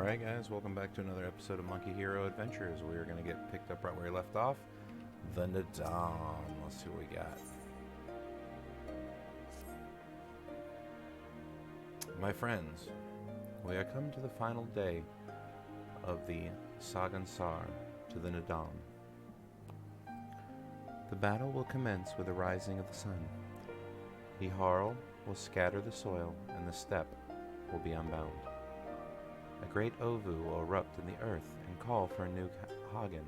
Alright guys, welcome back to another episode of Monkey Hero Adventures. We are going to get picked up right where we left off. The Nadaam. Let's see what we got. My friends, we are come to the final day of the Sagansar to the Nadaam. The battle will commence with the rising of the sun. The Harl will scatter the soil and the steppe will be unbound. A great ovu will erupt in the earth and call for a new Hagen.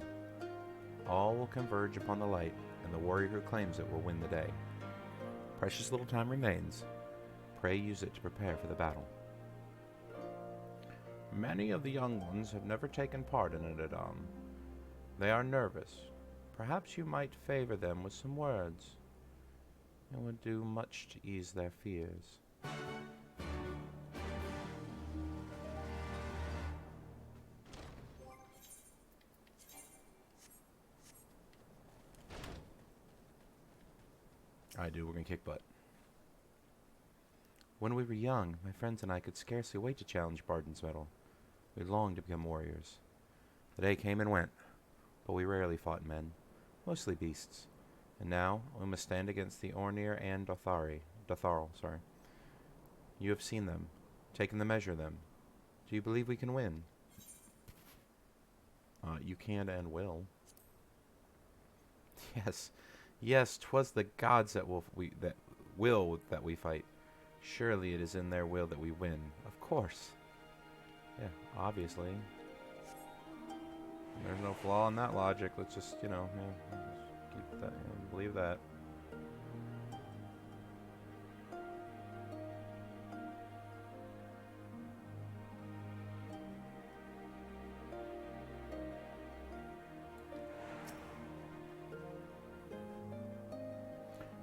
All will converge upon the light, and the warrior who claims it will win the day. Precious little time remains. Pray use it to prepare for the battle. Many of the young ones have never taken part in it, Nadaam. They are nervous. Perhaps you might favor them with some words. It would do much to ease their fears. Alright, dude, we're gonna kick butt. When we were young, my friends and I could scarcely wait to challenge Barden's medal. We longed to become warriors. The day came and went, but we rarely fought men, mostly beasts. And now we must stand against the Ornir and Dotharl. You have seen them, taken the measure of them. Do you believe we can win? You can and will. Yes, 'twas the gods that we fight. Surely it is in their will that we win. Of course. Yeah, obviously. There's no flaw in that logic. Let's just, just keep that, believe that.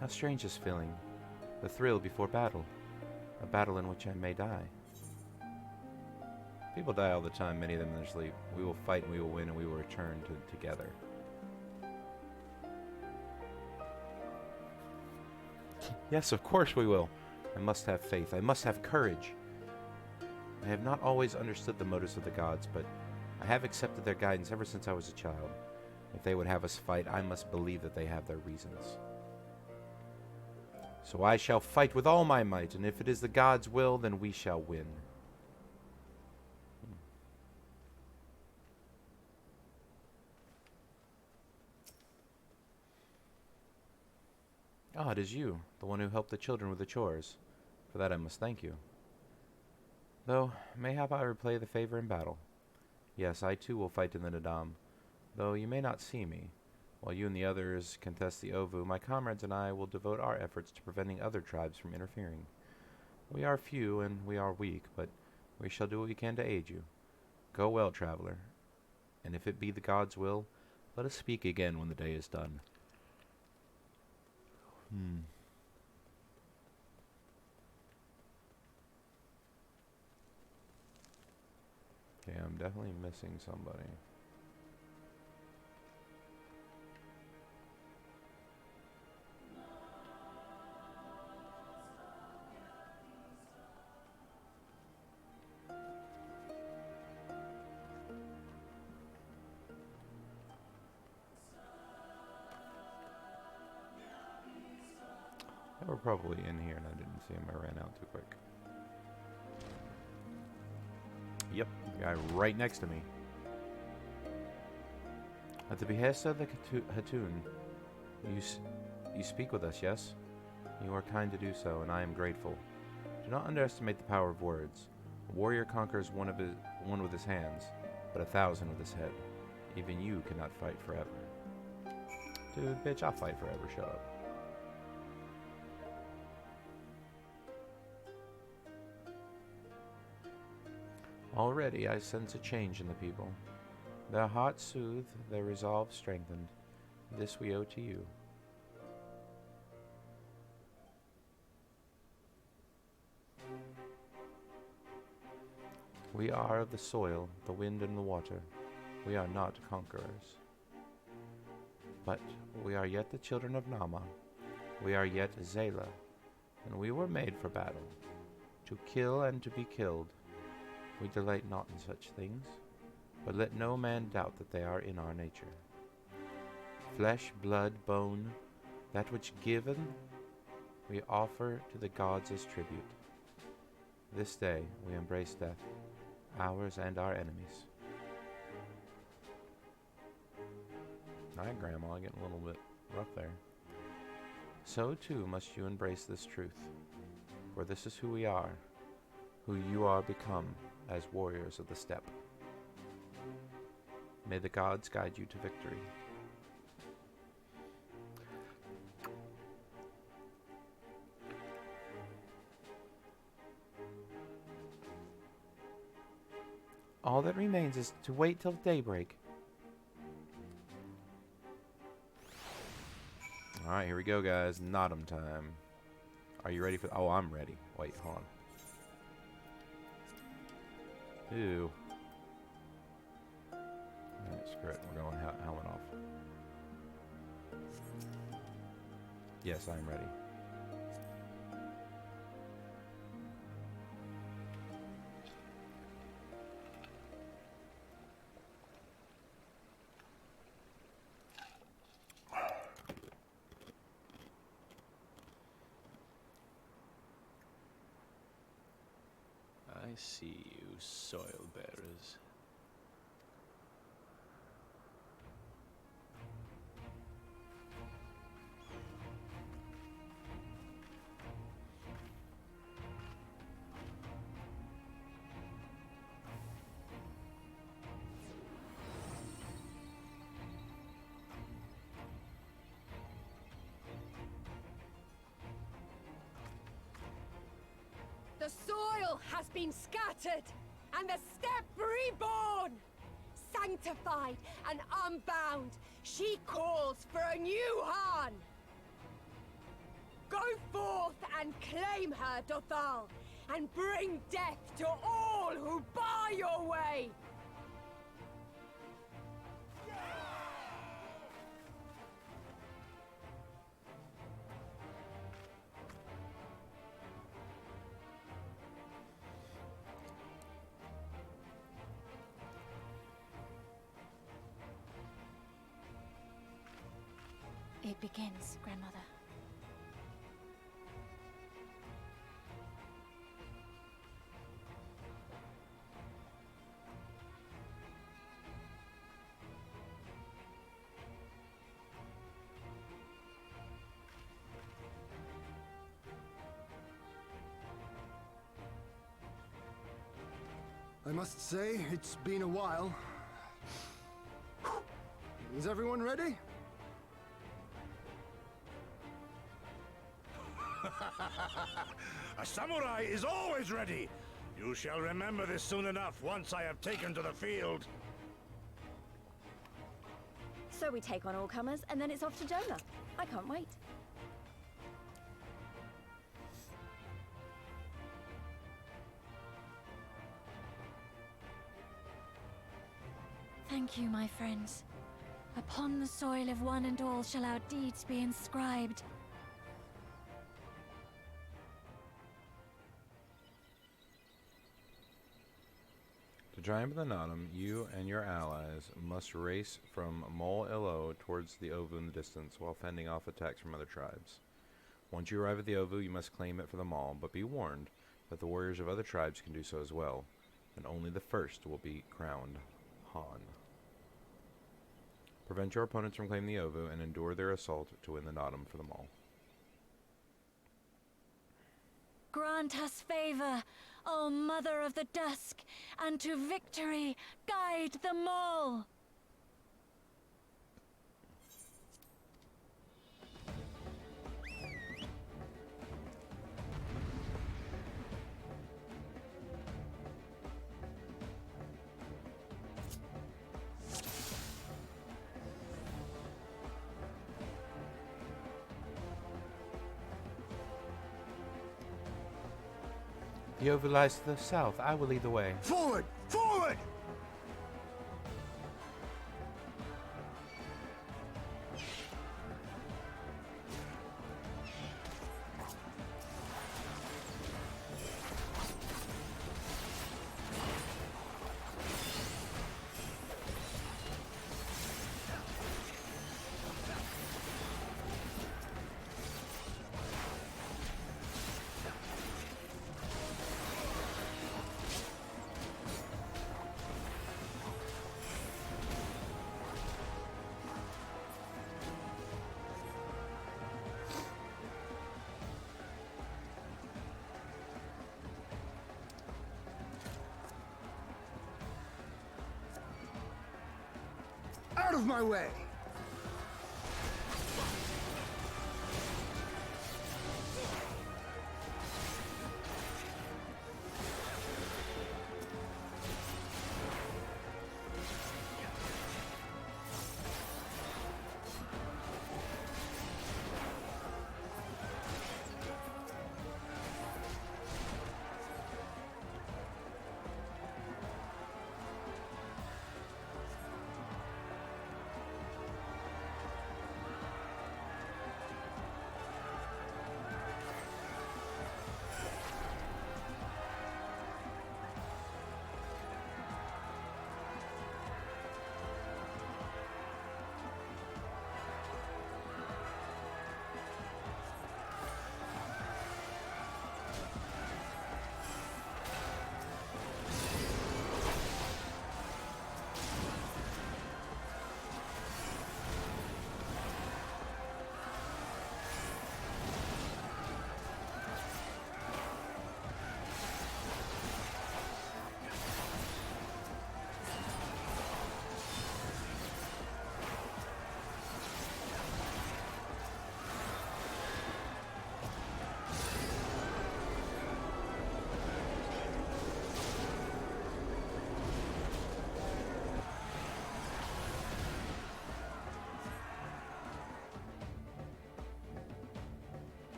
How strange this feeling. The thrill before battle. A battle in which I may die. People die all the time, many of them in their sleep. We will fight and we will win and we will return together. Yes, of course we will. I must have faith. I must have courage. I have not always understood the motives of the gods, but I have accepted their guidance ever since I was a child. If they would have us fight, I must believe that they have their reasons. So I shall fight with all my might, and if it is the gods' will, then we shall win. Ah, it is you, the one who helped the children with the chores. For that I must thank you. Though, mayhap I repay the favor in battle. Yes, I too will fight in the Nadaam, though you may not see me. While you and the others contest the Ovu, my comrades and I will devote our efforts to preventing other tribes from interfering. We are few and we are weak, but we shall do what we can to aid you. Go well, traveler, and if it be the gods' will, let us speak again when the day is done. Okay, I'm definitely missing somebody. They were probably in here and I didn't see him. I ran out too quick. Yep, the guy right next to me. At the behest of the Hatun, you speak with us, yes? You are kind to do so, and I am grateful. Do not underestimate the power of words. A warrior conquers one with his hands, but 1,000 with his head. Even you cannot fight forever. Dude, bitch, I'll fight forever. Shut up. Already I sense a change in the people. Their hearts soothed, their resolve strengthened. This we owe to you. We are of the soil, the wind and the water. We are not conquerors. But we are yet the children of Nama. We are yet Zayla, and we were made for battle, to kill and to be killed. We delight not in such things, but let no man doubt that they are in our nature. Flesh, blood, bone, that which given, we offer to the gods as tribute. This day we embrace death, ours and our enemies. Alright, Grandma, getting a little bit rough there. So too must you embrace this truth, for this is who we are, who you are become as warriors of the steppe. May the gods guide you to victory. All that remains is to wait till daybreak. Alright, here we go, guys. Nadaam time. Are you ready for... Oh, I'm ready. Wait, hold on. Ew. Alright, screw it. We're going helmet off. Yes, I'm ready. I see you, soil bearers. The soil has been scattered, and the steppe reborn! Sanctified and unbound, she calls for a new Han! Go forth and claim her, Dothal, and bring death to all who bar your way! It begins, Grandmother. I must say, it's been a while. Is everyone ready? A samurai is always ready! You shall remember this soon enough once I have taken to the field. So we take on all comers, and then it's off to Jonah. I can't wait. Thank you, my friends. Upon the soil of one and all shall our deeds be inscribed. To triumph in the Nadaam, you and your allies must race from Mol Ilo towards the Ovu in the distance while fending off attacks from other tribes. Once you arrive at the Ovu, you must claim it for the Mall, but be warned that the warriors of other tribes can do so as well, and only the first will be crowned Han. Prevent your opponents from claiming the Ovu and endure their assault to win the Nadaam for the Mall. Grant us favor, O Mother of the Dusk, and to victory guide them all! The Ovu lies to the south. I will lead the way. Forward! Forward! Out of my way!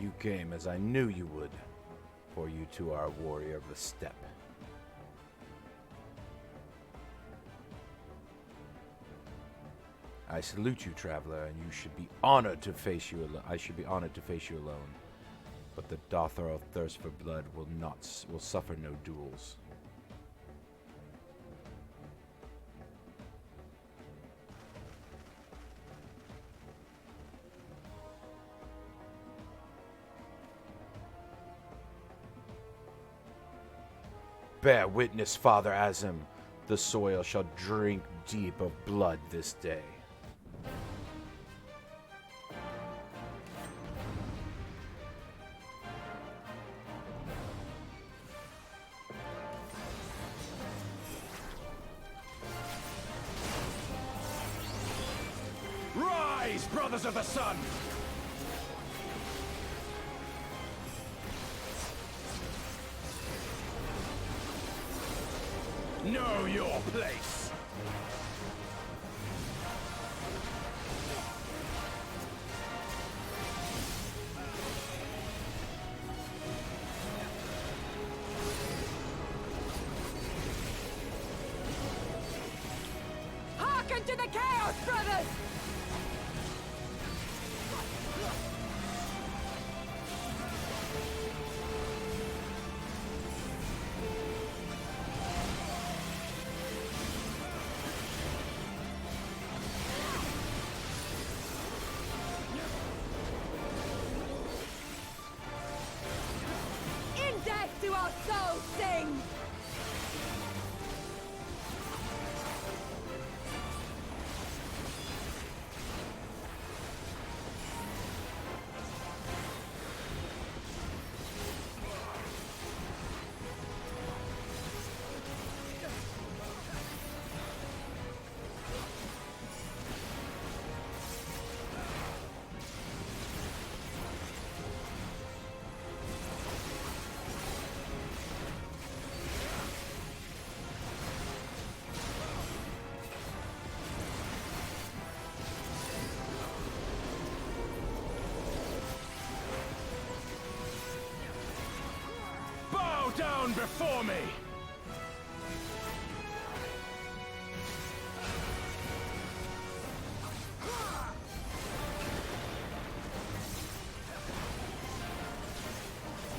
You came as I knew you would, for you too are a warrior of the steppe. I salute you, traveler, and you should be honored to face you. I should be honored to face you alone. But the Dothral thirst for blood will suffer no duels. Bear witness, Father Azim, the soil shall drink deep of blood this day. Rise, brothers of the sun! Know your place! Hearken to the Chaos Brothers! In death do our souls sing! Bow down before me!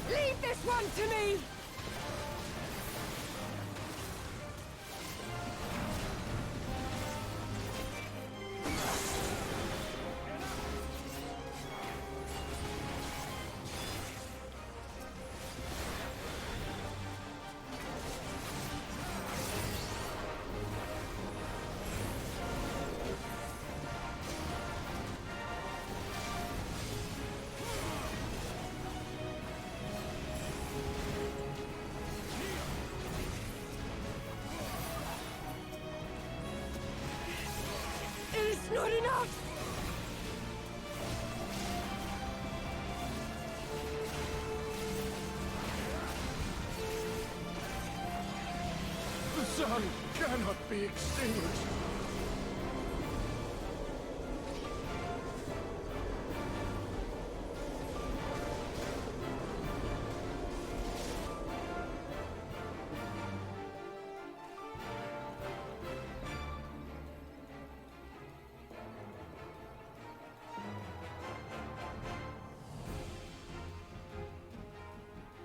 Leave this one to me! That's not enough! The sun cannot be extinguished.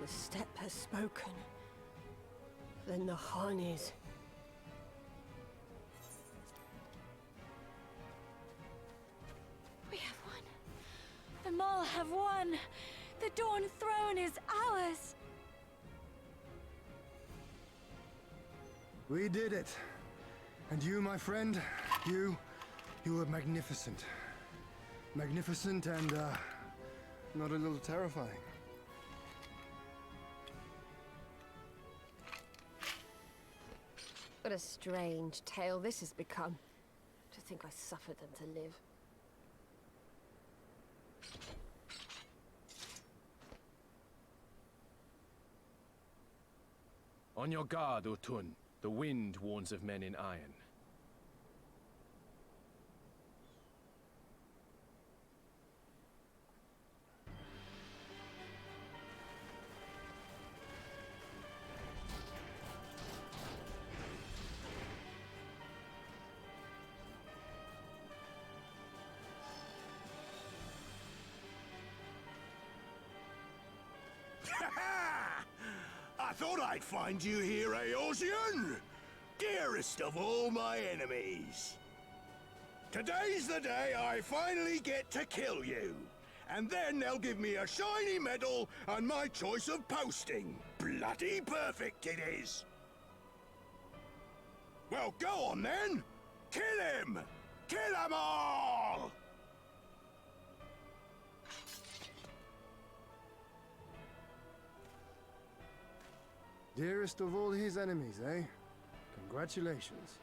The steppe has spoken. Then the Khan is. We have won. The Mole have won. The Dawn Throne is ours. We did it. And you, my friend, you were magnificent. Magnificent and, not a little terrifying. What a strange tale this has become. To think I suffered them to live. On your guard, Utun. The wind warns of men in iron. I thought I'd find you here, Eosian! Dearest of all my enemies! Today's the day I finally get to kill you. And then they'll give me a shiny medal and my choice of posting. Bloody perfect it is! Well, go on then! Kill him! Kill them all! Dearest of all his enemies, eh? Congratulations.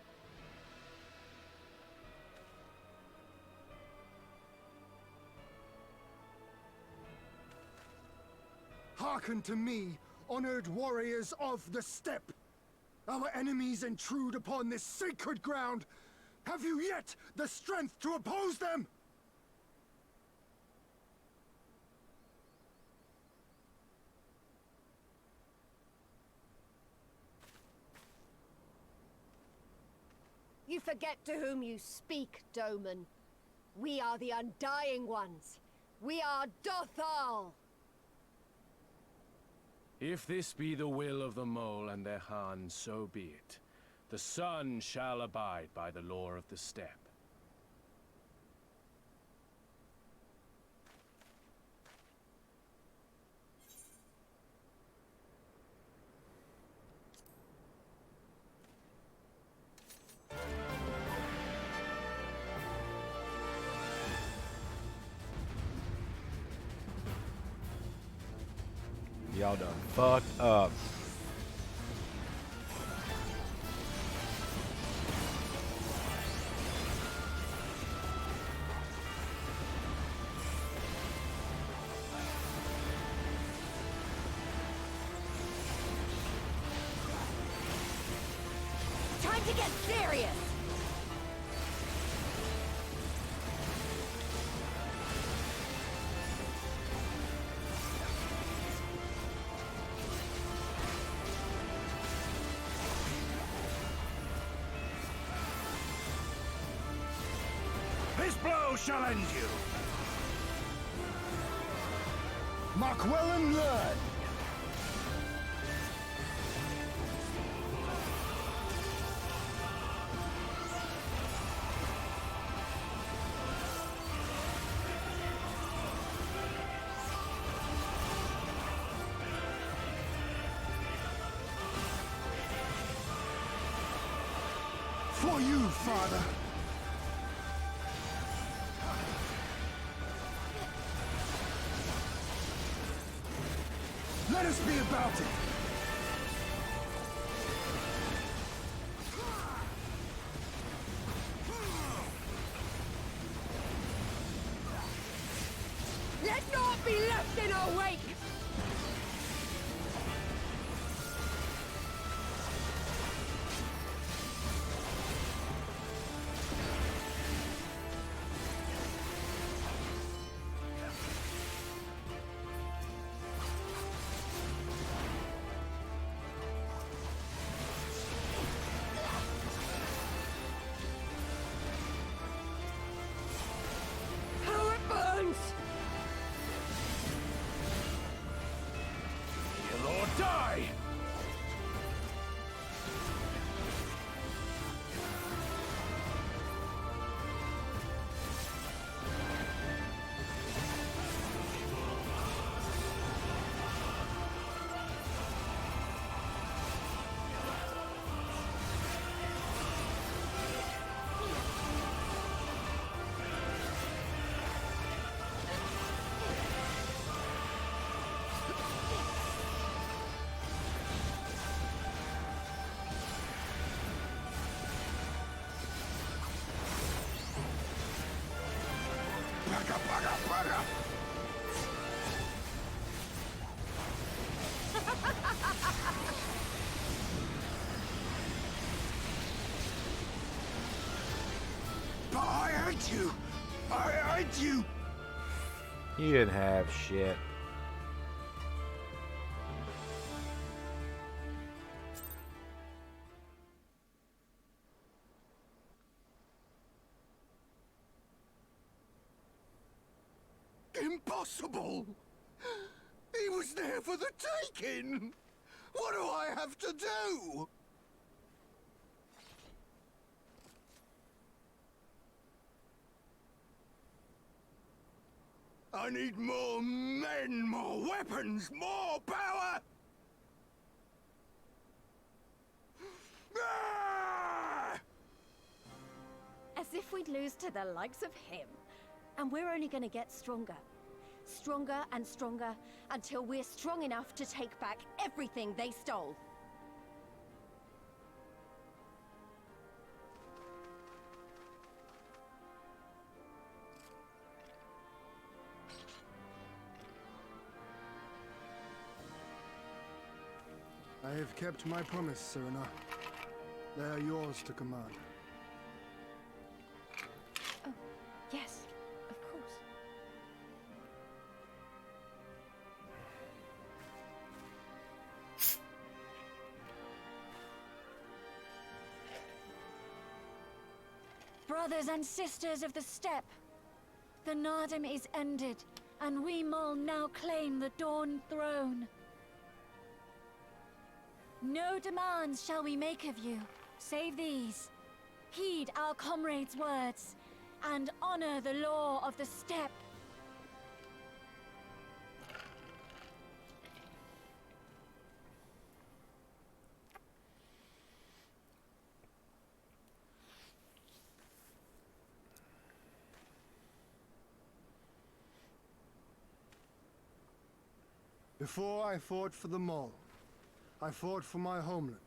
Hearken to me, honored warriors of the steppe! Our enemies intrude upon this sacred ground! Have you yet the strength to oppose them? You forget to whom you speak, Doman. We are the Undying Ones. We are Dothal! If this be the will of the Mole and their Khan, so be it. The sun shall abide by the law of the steppe. Y'all done fucked up. Time to get serious! This blow shall end you! Mark well and learn! For you, Father! Let us be about it! be left in our wake! How it burns! Kill or die! Bugger, bugger, bugger! But I hate you! I hate you! You didn't have shit. Impossible! He was there for the taking! What do I have to do? I need more men, more weapons, more power! Ah! As if we'd lose to the likes of him. And we're only gonna get stronger. Stronger and stronger until we're strong enough to take back everything they stole. I have kept my promise, Serena. They are yours to command. Oh, yes, of course. Brothers and sisters of the steppe, the Nadaam is ended, and we Mol now claim the Dawn Throne. No demands shall we make of you, save these. Heed our comrades' words, and honor the law of the steppe. Before I fought for the Mol, I fought for my homeland,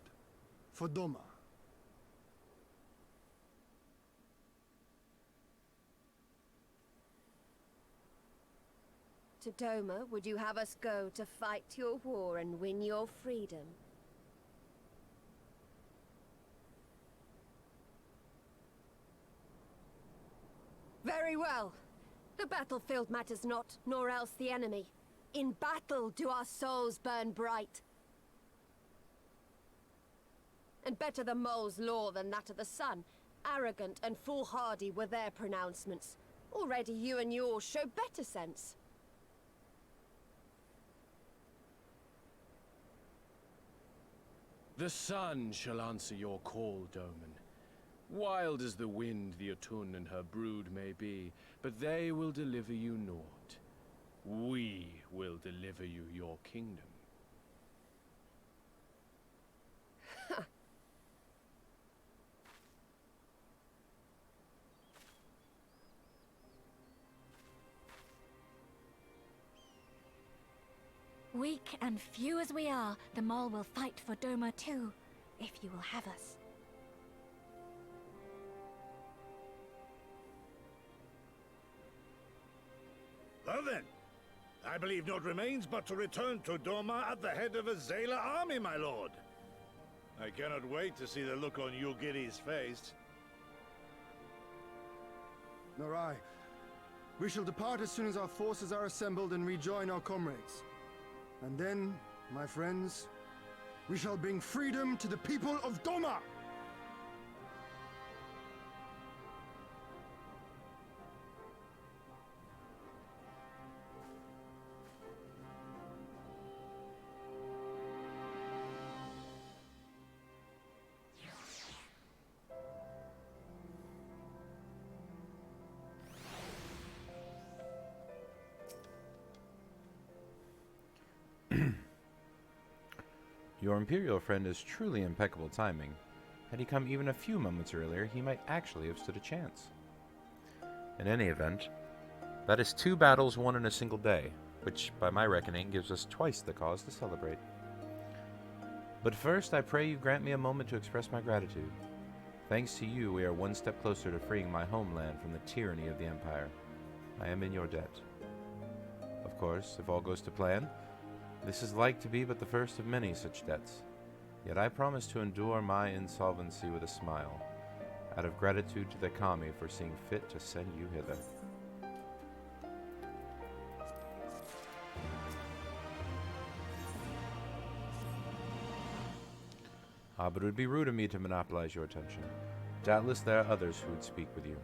for Doma. To Doma, would you have us go to fight your war and win your freedom? Very well. The battlefield matters not, nor else the enemy. In battle do our souls burn bright. And better the Mole's law than that of the sun. Arrogant and foolhardy were their pronouncements. Already you and yours show better sense. The sun shall answer your call, Doman. Wild as the wind the Otun and her brood may be, but they will deliver you naught. We will deliver you your kingdom. Weak and few as we are, the Mol will fight for Doma too, if you will have us. Well then, I believe naught remains but to return to Doma at the head of a Zayla army, my lord. I cannot wait to see the look on Yulgiri's face. Nor I. We shall depart as soon as our forces are assembled and rejoin our comrades. And then, my friends, we shall bring freedom to the people of Doma! Your Imperial friend is truly impeccable timing. Had he come even a few moments earlier, he might actually have stood a chance. In any event, that is 2 battles won in a single day, which, by my reckoning, gives us twice the cause to celebrate. But first, I pray you grant me a moment to express my gratitude. Thanks to you, we are one step closer to freeing my homeland from the tyranny of the Empire. I am in your debt. Of course, if all goes to plan, this is like to be but the first of many such debts. Yet I promise to endure my insolvency with a smile, out of gratitude to the Kami for seeing fit to send you hither. But it would be rude of me to monopolize your attention. Doubtless there are others who would speak with you.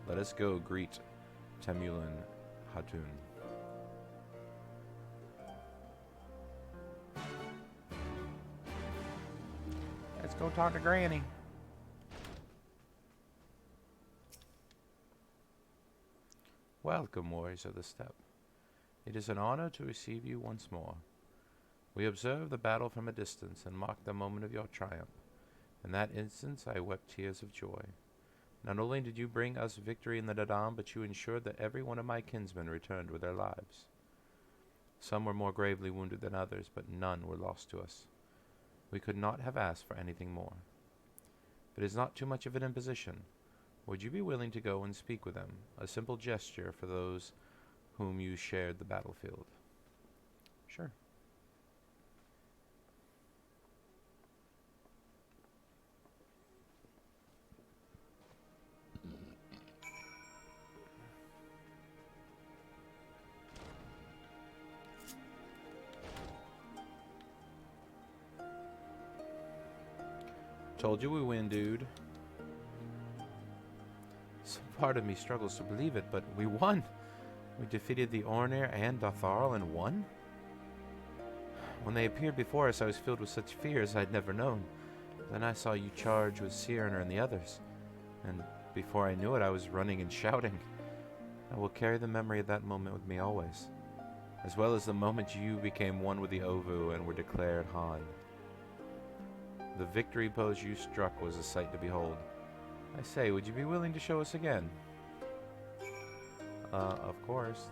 Let us go greet Temulin Hatun. Let's go talk to Granny. Welcome, warriors of the steppe. It is an honor to receive you once more. We observed the battle from a distance and marked the moment of your triumph. In that instance, I wept tears of joy. Not only did you bring us victory in the Nadaam, but you ensured that every one of my kinsmen returned with their lives. Some were more gravely wounded than others, but none were lost to us. We could not have asked for anything more. If it is not too much of an imposition, would you be willing to go and speak with them, a simple gesture for those whom you shared the battlefield? Sure. Told you we win, dude. Some part of me struggles to believe it, but we won. We defeated the Ornir and Datharl and won? When they appeared before us, I was filled with such fears I'd never known. Then I saw you charge with Cyrano and the others, and before I knew it, I was running and shouting. I will carry the memory of that moment with me always, as well as the moment you became one with the Ovu and were declared Han. The victory pose you struck was a sight to behold. I say, would you be willing to show us again? Of course.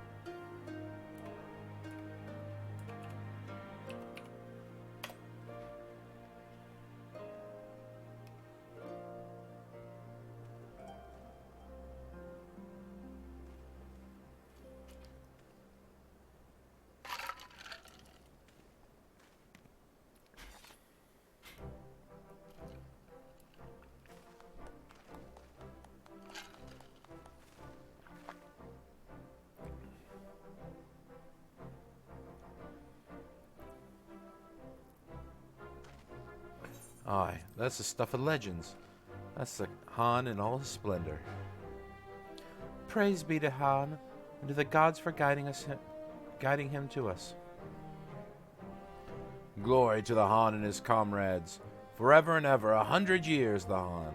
Aye, that's the stuff of legends. That's the Han in all his splendor. Praise be to Han, and to the gods for guiding him to us. Glory to the Han and his comrades. Forever and ever, 100 years, the Han.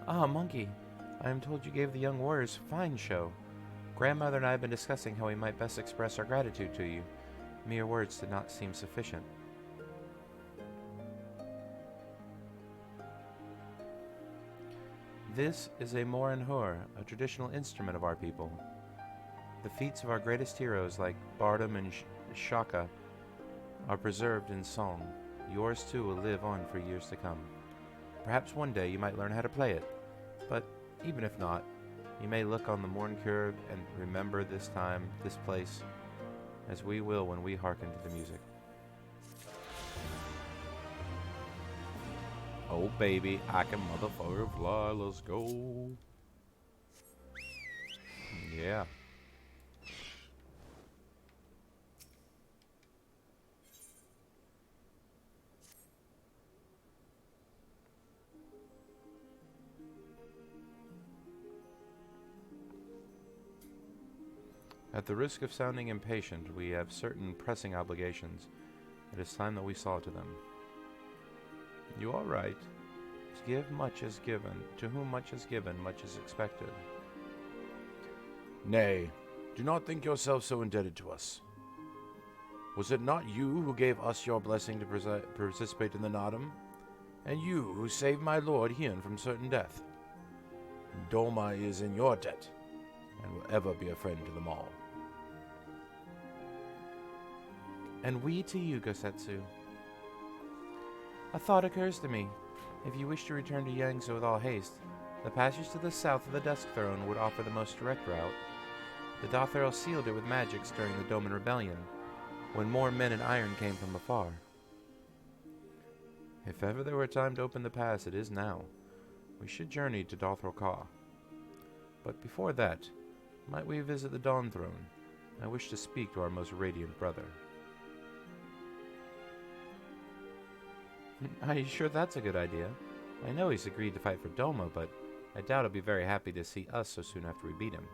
Ah, Monkey. I am told you gave the young warriors a fine show. Grandmother and I have been discussing how we might best express our gratitude to you. Mere words did not seem sufficient. This is a morin-hur, a traditional instrument of our people. The feats of our greatest heroes like Bardam and Shaka are preserved in song. Yours too will live on for years to come. Perhaps one day you might learn how to play it, but even if not, you may look on the morn curve and remember this time, this place, as we will when we hearken to the music. Oh baby, I can motherfucker fly, let's go. Yeah. At the risk of sounding impatient, we have certain pressing obligations. It is time that we saw to them. You are right. To give much is given. To whom much is given, much is expected. Nay, do not think yourself so indebted to us. Was it not you who gave us your blessing to participate in the Nadaam? And you who saved my lord Hien from certain death? Doma is in your debt, and will ever be a friend to them all. And we to you, Gosetsu. A thought occurs to me. If you wish to return to Yanxia with all haste, the passage to the south of the Dusk Throne would offer the most direct route. The Dothrel sealed it with magics during the Doman Rebellion, when more men in iron came from afar. If ever there were time to open the pass, it is now. We should journey to Dothrel Ka. But before that, might we visit the Dawn Throne? I wish to speak to our most radiant brother. Are you sure that's a good idea? I know he's agreed to fight for Doma, but I doubt he'll be very happy to see us so soon after we beat him.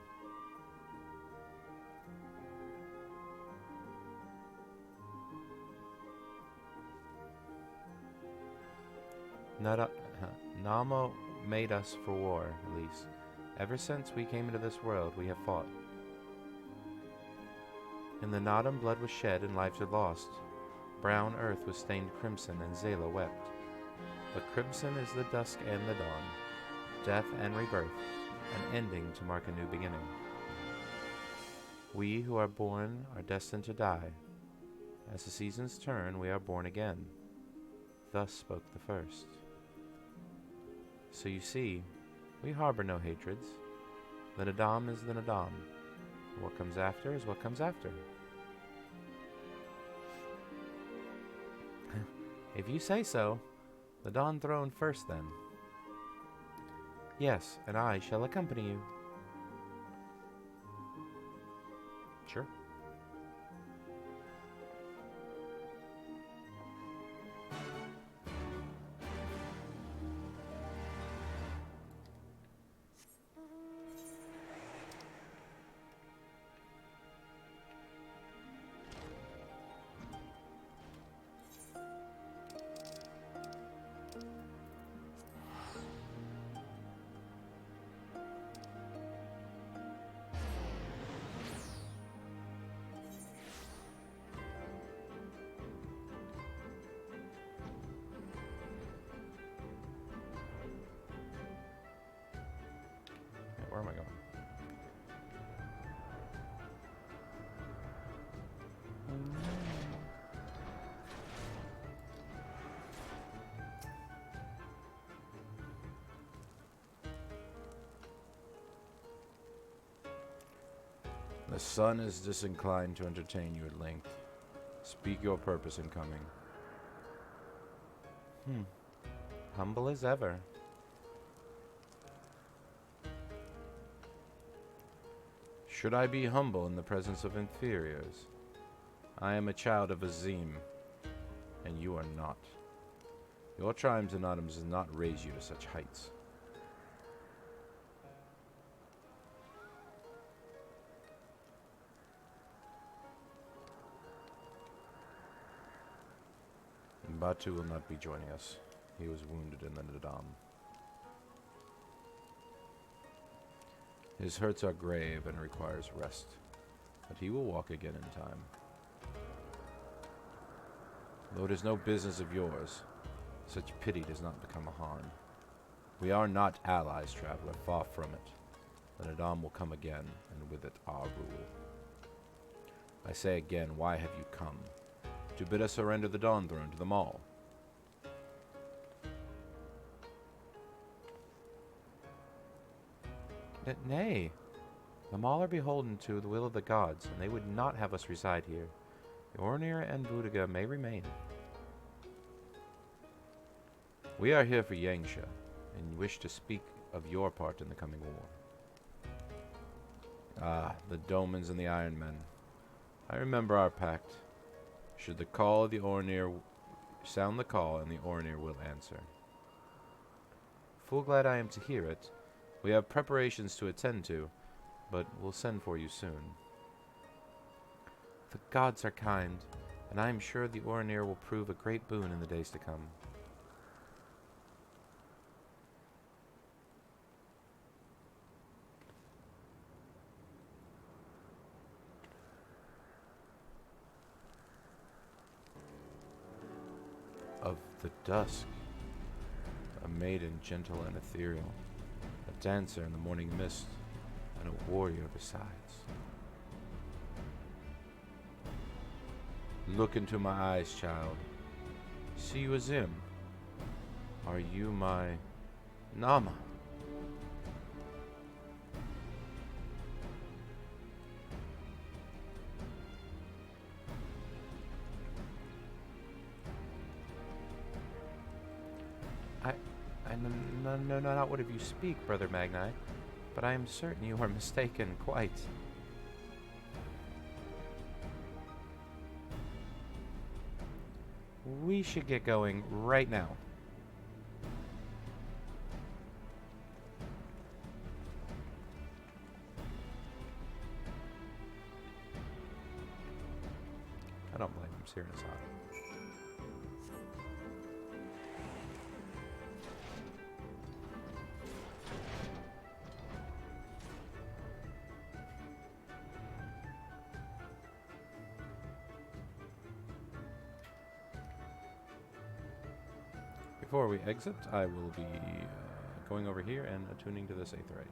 Namo made us for war, Elise. Ever since we came into this world, we have fought. In the Nadaam, blood was shed and lives were lost. Brown earth was stained crimson, and Zayla wept. But crimson is the dusk and the dawn, death and rebirth, an ending to mark a new beginning. We who are born are destined to die. As the seasons turn, we are born again. Thus spoke the first. So you see, we harbor no hatreds. The Nadaam is the Nadaam. What comes after is what comes after. If you say so, the Dawn Throne first then. Yes, and I shall accompany you. Sure. Where am I going? The sun is disinclined to entertain you at length. Speak your purpose in coming. Humble as ever. Should I be humble in the presence of inferiors? I am a child of Azim, and you are not. Your tribes and Nadaam does not raise you to such heights. Batu will not be joining us. He was wounded in the Nadaam. His hurts are grave and requires rest, but he will walk again in time. Though it is no business of yours, such pity does not become a Han. We are not allies, traveler, far from it. The Nadaam will come again, and with it our rule. I say again, why have you come? To bid us surrender the Dawn Throne to the Maul. Nay, the Maul are beholden to the will of the gods, and they would not have us reside here. Ornir and Budiga may remain. We are here for Yanxia, and wish to speak of your part in the coming war. Ah, the Domans and the Iron Men. I remember our pact. Should the call of the Ornir sound the call, and the Ornir will answer. Full glad I am to hear it. We have preparations to attend to, but we'll send for you soon. The gods are kind, and I am sure the Ornir will prove a great boon in the days to come. Of the dusk, a maiden gentle and ethereal, a dancer in the morning mist, and a warrior besides. Look into my eyes, child. See you as him. Are you my Nama? No, not what of you speak, Brother Magni, but I am certain you are mistaken quite. We should get going right now. I don't blame him, Siren's hot. Before we exit, I will be going over here and attuning to this Aetheryte.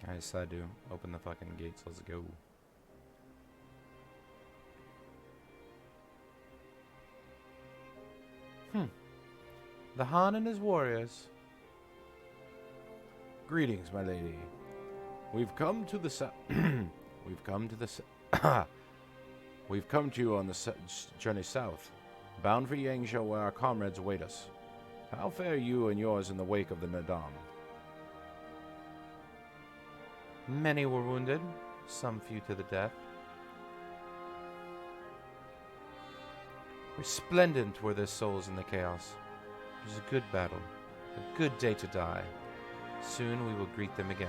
I decided to open the fucking gates. Let's go. The Han and his warriors. Greetings, my lady. We've come to the We've come to the We've come to you on the journey south, bound for Yanxia, where our comrades await us. How fare you and yours in the wake of the Nadaam? Many were wounded, some few to the death. Resplendent were their souls in the chaos. It was a good battle, a good day to die. Soon we will greet them again.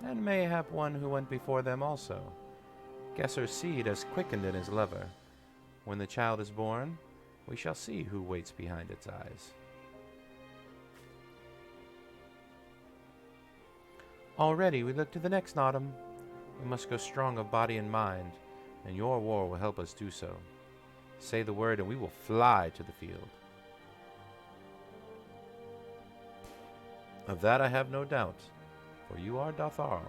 And mayhap one who went before them also. Guess her seed has quickened in his lover. When the child is born, we shall see who waits behind its eyes. Already we look to the next Nadaam. We must go strong of body and mind, and your war will help us do so. Say the word and we will fly to the field. Of that I have no doubt, for you are Dathar.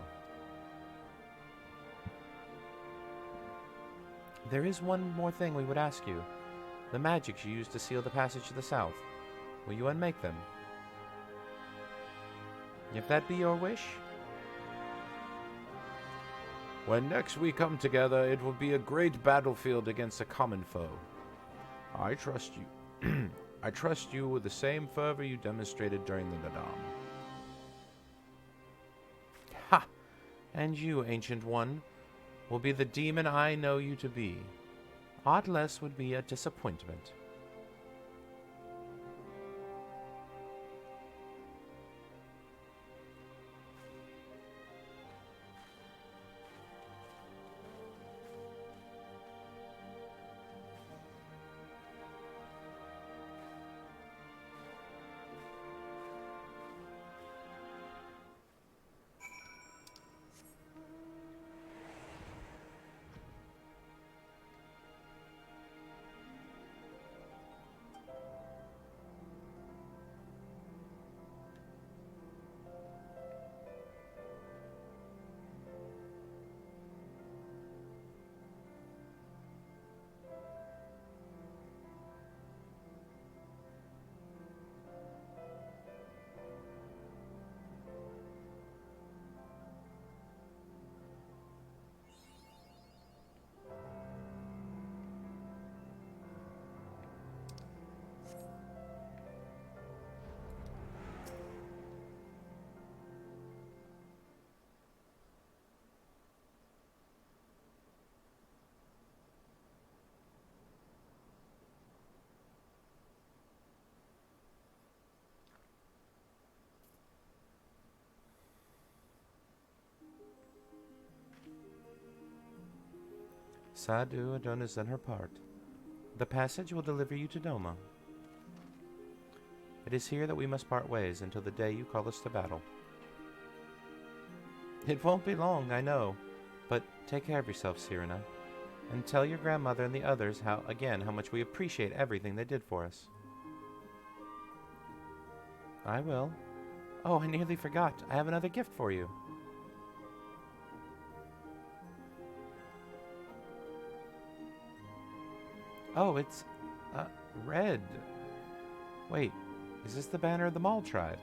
There is one more thing we would ask you. The magics you used to seal the passage to the south. Will you unmake them? If that be your wish? When next we come together, it will be a great battlefield against a common foe. I trust you. I trust you with the same fervor you demonstrated during the Nadaam. Ha! And you, Ancient One, will be the demon I know you to be. Aught less would be a disappointment. Sadu Adonis then her part. The passage will deliver you to Doma. It is here that we must part ways until the day you call us to battle. It won't be long, I know, but take care of yourself, Cyrena, and tell your grandmother and the others how much we appreciate everything they did for us. I will. Oh, I nearly forgot. I have another gift for you. Oh, it's, red. Wait, is this the banner of the Maul tribe?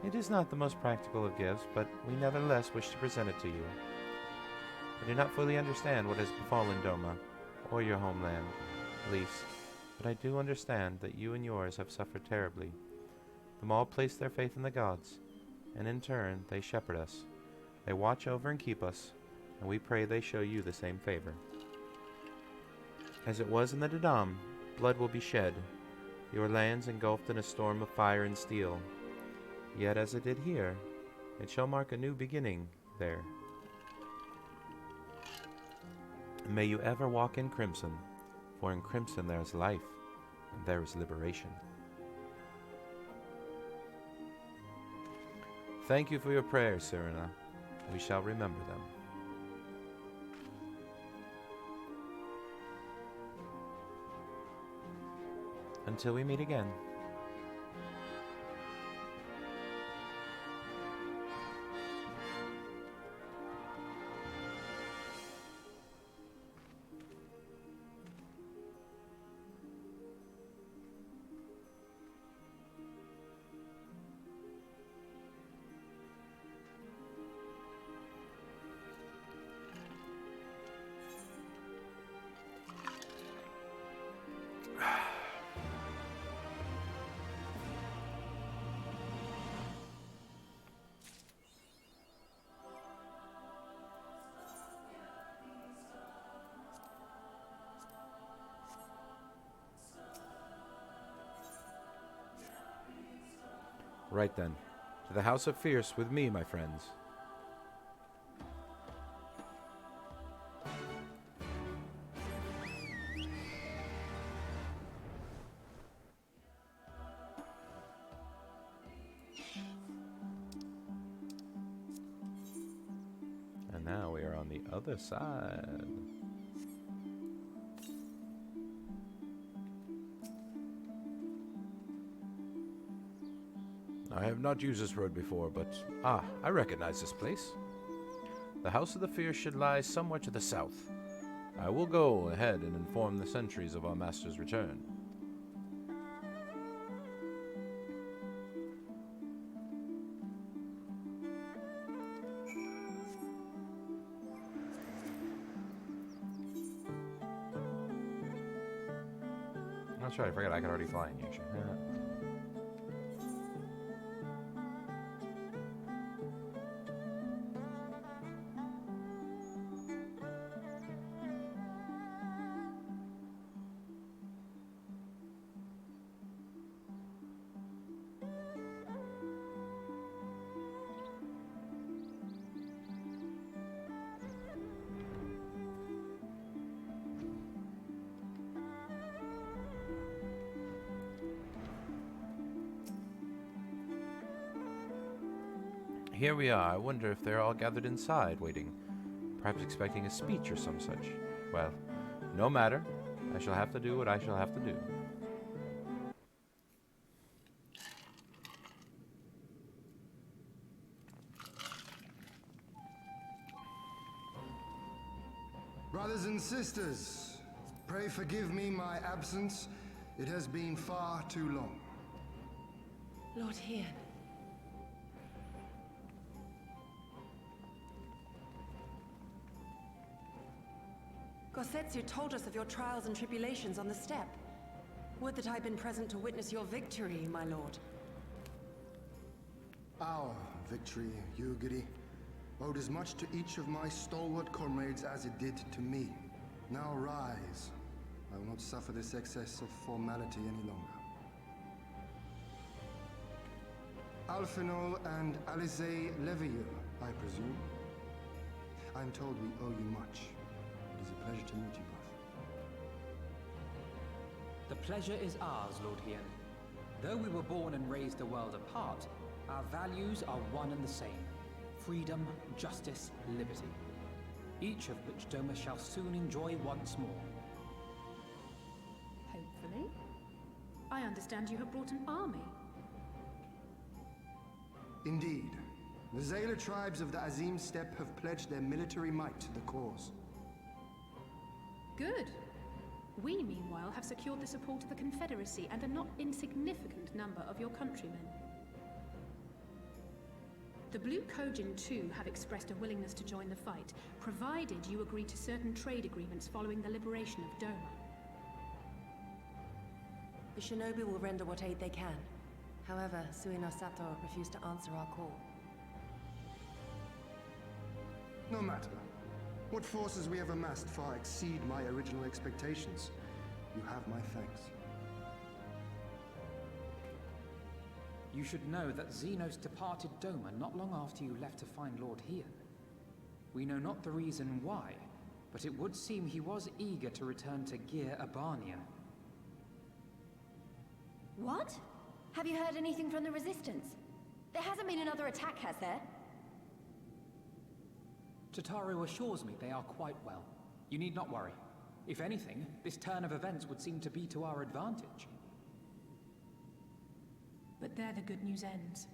It is not the most practical of gifts, but we nevertheless wish to present it to you. I do not fully understand what has befallen Doma, or your homeland, Lys, but I do understand that you and yours have suffered terribly. The Maul place their faith in the gods, and in turn they shepherd us. They watch over and keep us, and we pray they show you the same favor. As it was in the Nadaam, blood will be shed, your lands engulfed in a storm of fire and steel. Yet as it did here, it shall mark a new beginning there. May you ever walk in crimson, for in crimson there is life, and there is liberation. Thank you for your prayers, Cyrena. We shall remember them. Until we meet again. Right then. To the House of Fierce with me, my friends. Now we are on the other side. I have not used this road before, but I recognize this place. The House of the Fierce should lie somewhere to the south. I will go ahead and inform the sentries of our master's return. That's right, I forgot I could already fly in Yanxia. Here we are. I wonder if they're all gathered inside, waiting, perhaps expecting a speech or some such. Well, no matter. I shall have to do what I shall have to do. Brothers and sisters, pray forgive me my absence. It has been far too long. Lord Hien. Gosetsu told us of your trials and tribulations on the steppe. Would that I'd been present to witness your victory, my lord. Our victory, Yugiri, owed as much to each of my stalwart comrades as it did to me. Now rise. I will not suffer this excess of formality any longer. Alfinol and Alize Levieux, I presume. I'm told we owe you much. It is a pleasure to meet you both. The pleasure is ours, Lord Hien. Though we were born and raised a world apart, our values are one and the same. Freedom, justice, liberty. Each of which Doma shall soon enjoy once more. Hopefully. I understand you have brought an army. Indeed. The Zayla tribes of the Azim Steppe have pledged their military might to the cause. Good. We, meanwhile, have secured the support of the Confederacy and a not insignificant number of your countrymen. The Blue Kojin, too, have expressed a willingness to join the fight, provided you agree to certain trade agreements following the liberation of Doma. The shinobi will render what aid they can. However, Suino Sato refused to answer our call. No matter. What forces we have amassed far exceed my original expectations. You have my thanks. You should know that Xenos departed Doma not long after you left to find Lord Hien. We know not the reason why, but it would seem he was eager to return to Gir Abania. What? Have you heard anything from the Resistance? There hasn't been another attack, has there? Tataru assures me they are quite well. You need not worry. If anything, this turn of events would seem to be to our advantage. But there the good news ends.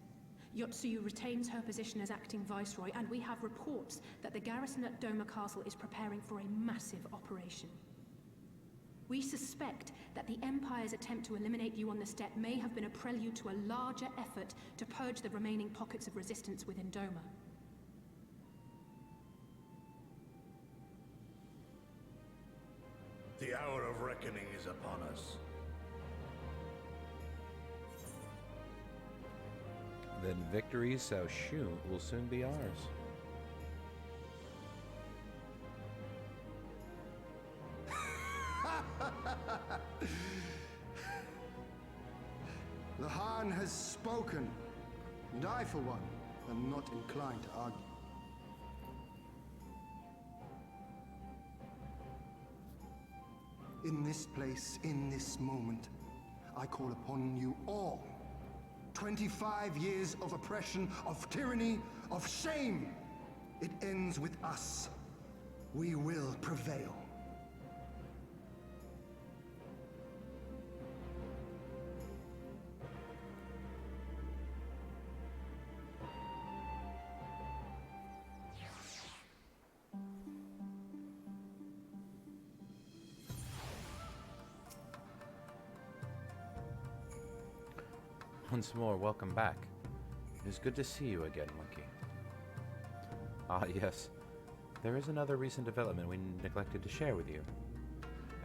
Yotsuyu retains her position as acting viceroy, and we have reports that the garrison at Doma Castle is preparing for a massive operation. We suspect that the Empire's attempt to eliminate you on the steppe may have been a prelude to a larger effort to purge the remaining pockets of resistance within Doma. The hour of reckoning is upon us. Then victory will soon be ours. The Han has spoken, and I, for one, am not inclined to argue. In this place, in this moment, I call upon you all. 25 years of oppression, of tyranny, of shame. It ends with us. We will prevail. Once more, welcome back. It is good to see you again, Monkey. Ah, yes. There is another recent development we neglected to share with you.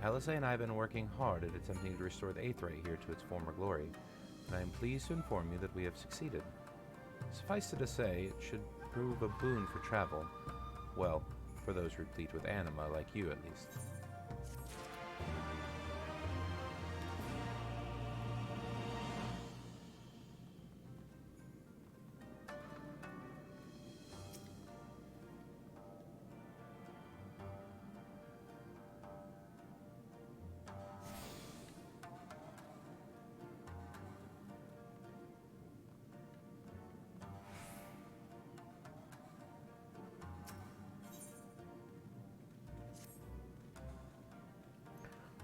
Alice and I have been working hard at attempting to restore the Aetheray here to its former glory, and I am pleased to inform you that we have succeeded. Suffice it to say, it should prove a boon for travel. Well, for those replete with anima like you, at least.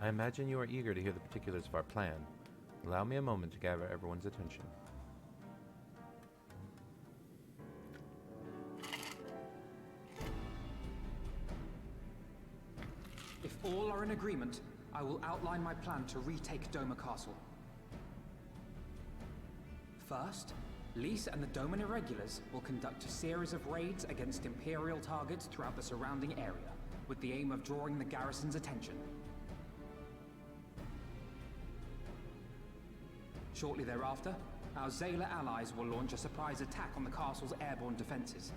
I imagine you are eager to hear the particulars of our plan. Allow me a moment to gather everyone's attention. If all are in agreement, I will outline my plan to retake Doma Castle. First, Lys and the Doman Irregulars will conduct a series of raids against Imperial targets throughout the surrounding area, with the aim of drawing the garrison's attention. Shortly thereafter, our Zayla allies will launch a surprise attack on the castle's airborne defenses.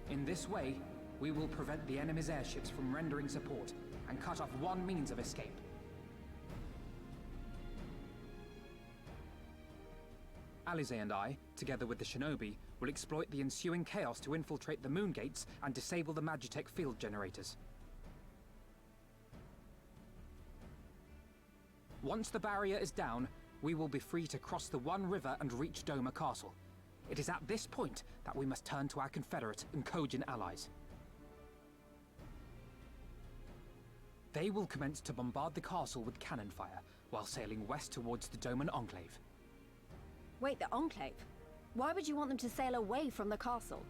In this way, we will prevent the enemy's airships from rendering support and cut off one means of escape. Alize and I, together with the shinobi, will exploit the ensuing chaos to infiltrate the moon gates and disable the Magitech field generators. Once the barrier is down, we will be free to cross the One River and reach Doma Castle. It is at this point that we must turn to our Confederate and Kojin allies. They will commence to bombard the castle with cannon fire, while sailing west towards the Doman Enclave. Wait, the Enclave? Why would you want them to sail away from the castle?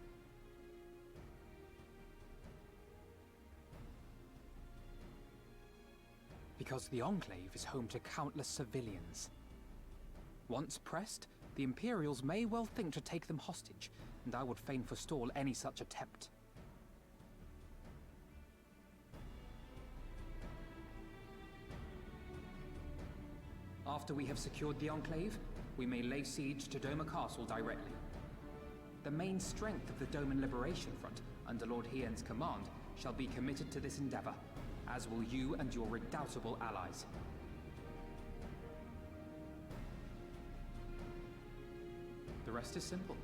Because the Enclave is home to countless civilians. Once pressed, the Imperials may well think to take them hostage, and I would fain forestall any such attempt. After we have secured the Enclave, we may lay siege to Doma Castle directly. The main strength of the Doman Liberation Front, under Lord Hien's command, shall be committed to this endeavor, as will you and your redoubtable allies. The rest is simple.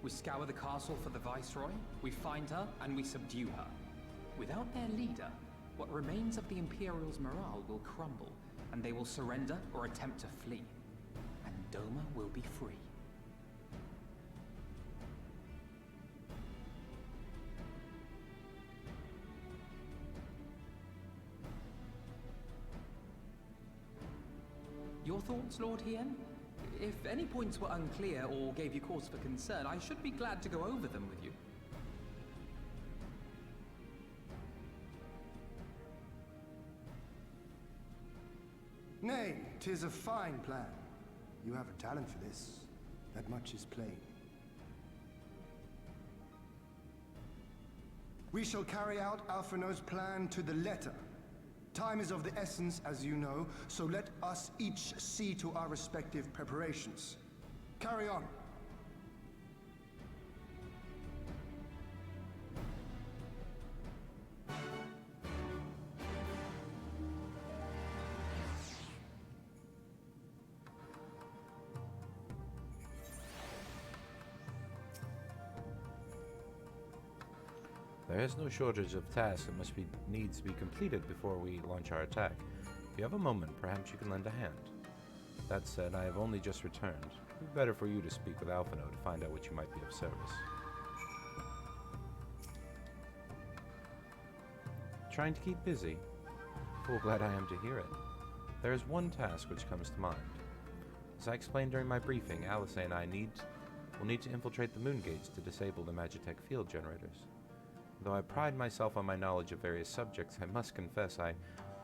We scour the castle for the Viceroy, we find her, and we subdue her. Without their leader, what remains of the Imperials' morale will crumble, and they will surrender or attempt to flee. And Doma will be free. Your thoughts, Lord Hien? If any points were unclear or gave you cause for concern, I should be glad to go over them with you. Nay, 'tis a fine plan. You have a talent for this. That much is plain. We shall carry out Alphino's plan to the letter. Time is of the essence, as you know, so let us each see to our respective preparations. Carry on. There is no shortage of tasks that needs to be completed before we launch our attack. If you have a moment, perhaps you can lend a hand. That said, I have only just returned. It would be better for you to speak with Alphino to find out what you might be of service. Trying to keep busy. Full glad I am to hear it. There is one task which comes to mind. As I explained during my briefing, Alice and I will need to infiltrate the moon gates to disable the Magitech field generators. Though I pride myself on my knowledge of various subjects, I must confess I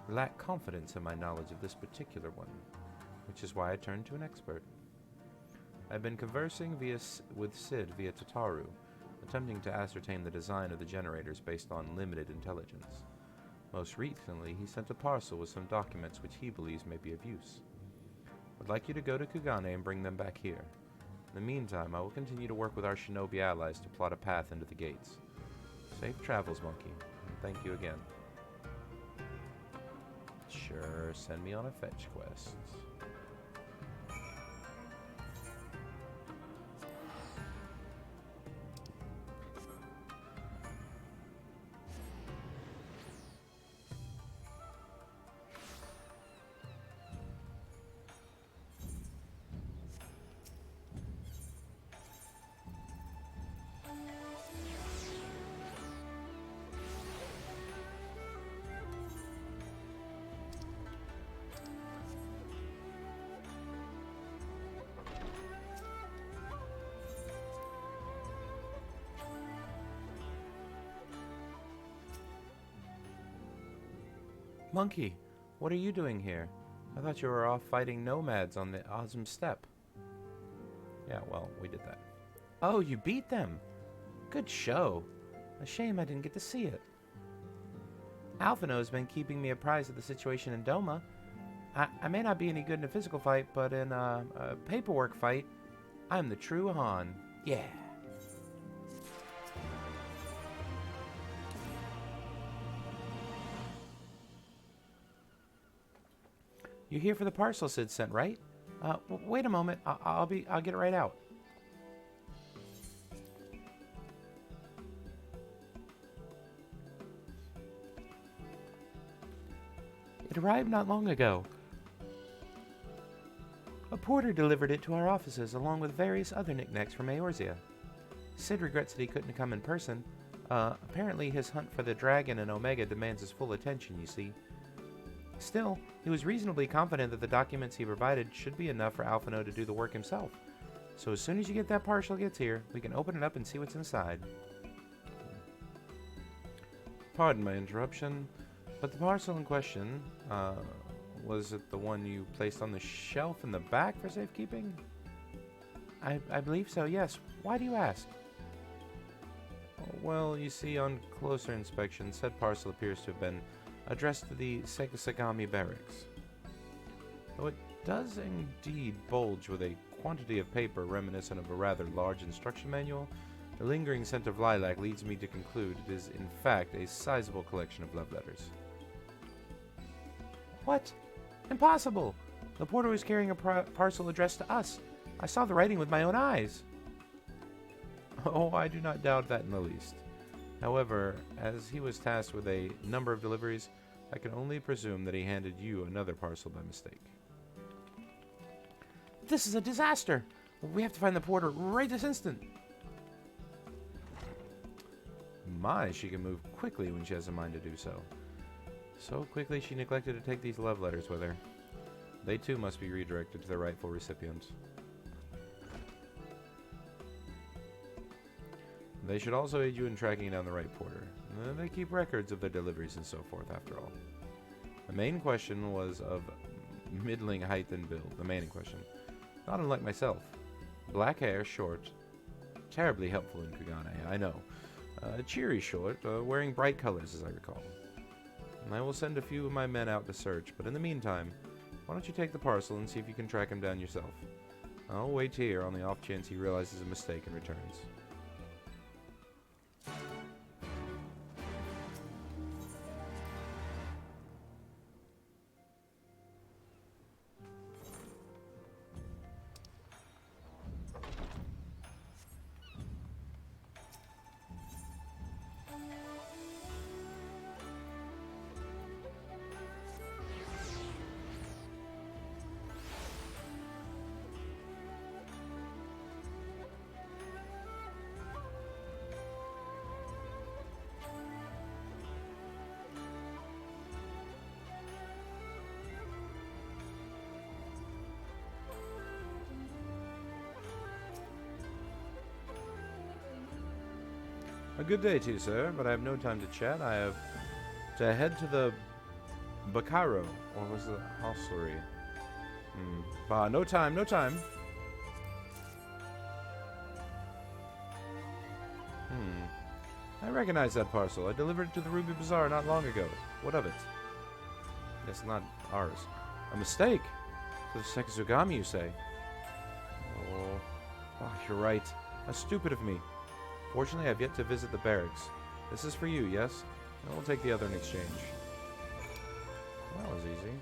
lack confidence in my knowledge of this particular one, which is why I turned to an expert. I've been conversing with Sid via Tataru, attempting to ascertain the design of the generators based on limited intelligence. Most recently, he sent a parcel with some documents which he believes may be of use. I'd like you to go to Kugane and bring them back here. In the meantime, I will continue to work with our shinobi allies to plot a path into the gates. Safe travels, Monkey. Thank you again. Sure, send me on a fetch quest. Monkey, what are you doing here? I thought you were off fighting nomads on the awesome steppe. Yeah, well, we did that. Oh, you beat them! Good show. A shame I didn't get to see it. Alphino has been keeping me apprised of the situation in Doma. I may not be any good in a physical fight, but in a paperwork fight, I'm the true Han. Yeah. You're here for the parcel Sid sent, right? Wait a moment. I'll get it right out. It arrived not long ago. A porter delivered it to our offices along with various other knickknacks from Eorzea. Sid regrets that he couldn't come in person. Apparently his hunt for the dragon and Omega demands his full attention, you see. Still, he was reasonably confident that the documents he provided should be enough for Alphino to do the work himself. So as soon as you get that parcel gets here, we can open it up and see what's inside. Pardon my interruption, but the parcel in question, was it the one you placed on the shelf in the back for safekeeping? I believe so, yes. Why do you ask? Well, you see, on closer inspection, said parcel appears to have been addressed to the Sekisagami barracks. Though it does indeed bulge with a quantity of paper reminiscent of a rather large instruction manual, the lingering scent of lilac leads me to conclude it is in fact a sizable collection of love letters. What? Impossible! The porter was carrying a parcel addressed to us. I saw the writing with my own eyes. Oh, I do not doubt that in the least. However, as he was tasked with a number of deliveries, I can only presume that he handed you another parcel by mistake. This is a disaster! We have to find the porter right this instant! My, she can move quickly when she has a mind to do so. So quickly she neglected to take these love letters with her. They too must be redirected to their rightful recipients. They should also aid you in tracking down the right porter. They keep records of their deliveries and so forth, after all. The main question was of middling height and build. The main question. Not unlike myself. Black hair, short. Terribly helpful in Kugane, I know. Cheery short, wearing bright colors, as I recall. And I will send a few of my men out to search, but in the meantime, why don't you take the parcel and see if you can track him down yourself? I'll wait here on the off chance he realizes a mistake and returns. A good day to you, sir, but I have no time to chat. I have to head to the Bacaro, or was it hostelry? No time, no time. I recognize that parcel. I delivered it to the Ruby Bazaar not long ago. What of it? It's not ours. A mistake? To the Sekizugami, you say? Oh, you're right. How stupid of me. Fortunately, I've yet to visit the barracks. This is for you, yes? And we'll take the other in exchange. That was easy.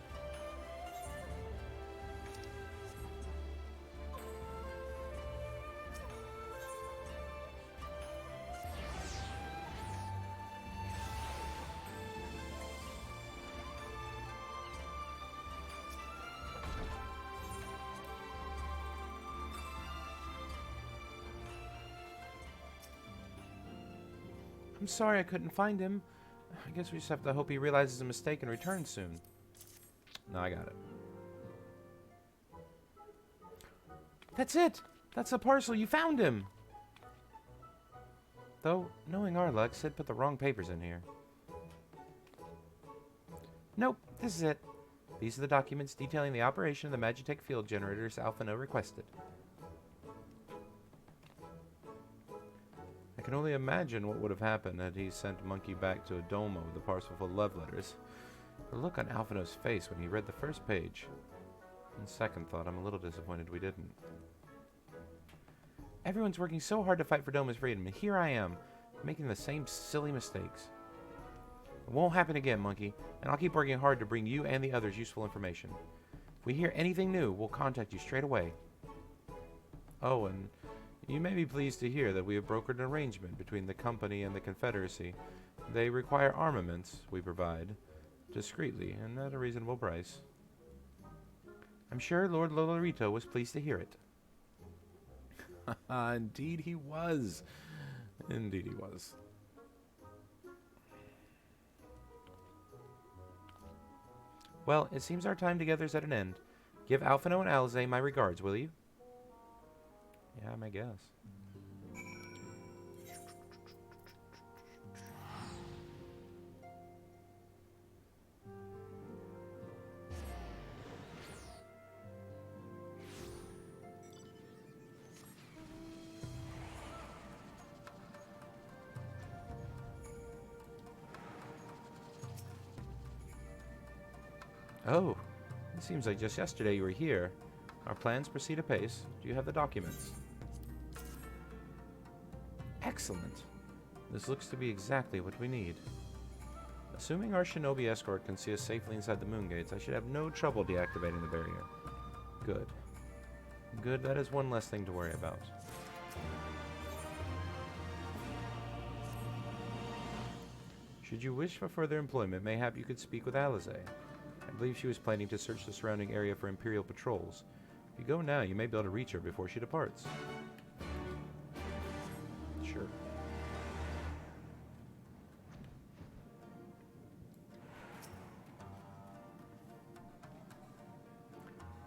I'm sorry I couldn't find him. I guess we just have to hope he realizes a mistake and returns soon. No, I got it. That's it! That's the parcel! You found him! Though, knowing our luck, Sid put the wrong papers in here. Nope, this is it. These are the documents detailing the operation of the Magitech field generators Alphino requested. I can only imagine what would have happened had he sent Monkey back to Adoma with a parcel full of love letters. The look on Alphino's face when he read the first page. On second thought, I'm a little disappointed we didn't. Everyone's working so hard to fight for Doma's freedom, and here I am, making the same silly mistakes. It won't happen again, Monkey, and I'll keep working hard to bring you and the others useful information. If we hear anything new, we'll contact you straight away. Oh, and you may be pleased to hear that we have brokered an arrangement between the company and the Confederacy. They require armaments we provide, discreetly, and at a reasonable price. I'm sure Lord Lolorito was pleased to hear it. Indeed he was. Indeed he was. Well, it seems our time together is at an end. Give Alphino and Alize my regards, will you? Yeah, I guess. Oh, it seems like just yesterday you were here. Our plans proceed apace. Do you have the documents? Excellent. This looks to be exactly what we need. Assuming our shinobi escort can see us safely inside the moon gates, I should have no trouble deactivating the barrier. Good. Good, that is one less thing to worry about. Should you wish for further employment, mayhap you could speak with Alize. I believe she was planning to search the surrounding area for Imperial patrols. If you go now, you may be able to reach her before she departs. Sure.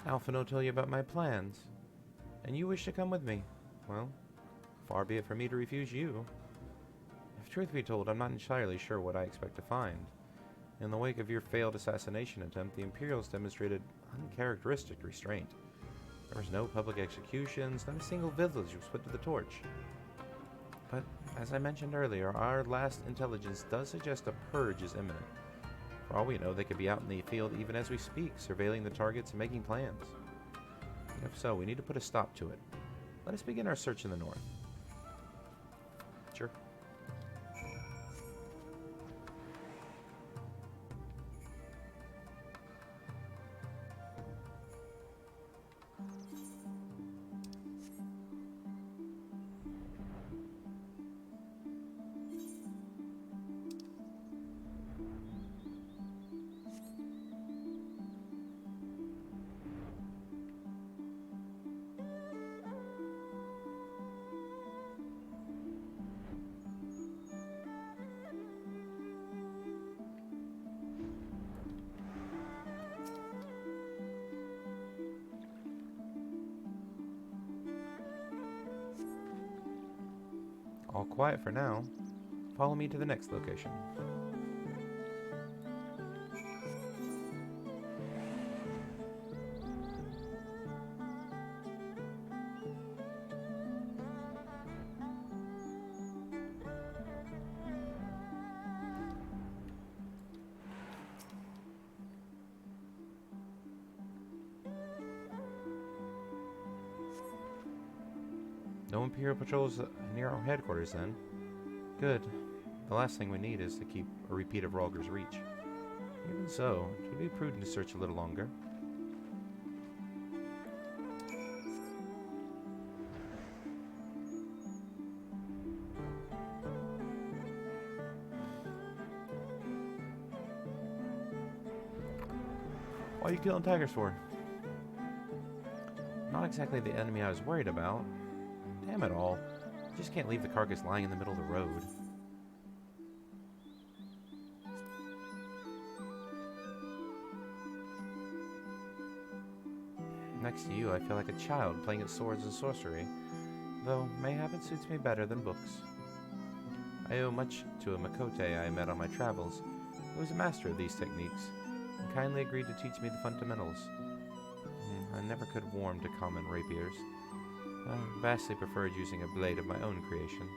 Alphino told you about my plans, and you wish to come with me. Well, far be it from me to refuse you. If truth be told, I'm not entirely sure what I expect to find. In the wake of your failed assassination attempt, the Imperials demonstrated uncharacteristic restraint. There was no public executions, not a single village was put to the torch. But, as I mentioned earlier, our last intelligence does suggest a purge is imminent. For all we know, they could be out in the field even as we speak, surveilling the targets and making plans. If so, we need to put a stop to it. Let us begin our search in the north. Sure. All quiet for now. Follow me to the next location. No Imperial patrols near our headquarters, then. Good. The last thing we need is to keep a repeat of Rhalgr's reach. Even so, it would be prudent to search a little longer. Why are you killing tigers for? Not exactly the enemy I was worried about. Damn it all. I just can't leave the carcass lying in the middle of the road. Next to you, I feel like a child playing at swords and sorcery, though mayhap it suits me better than books. I owe much to a Makote I met on my travels, who was a master of these techniques, and kindly agreed to teach me the fundamentals. I never could warm to common rapiers. I vastly preferred using a blade of my own creation.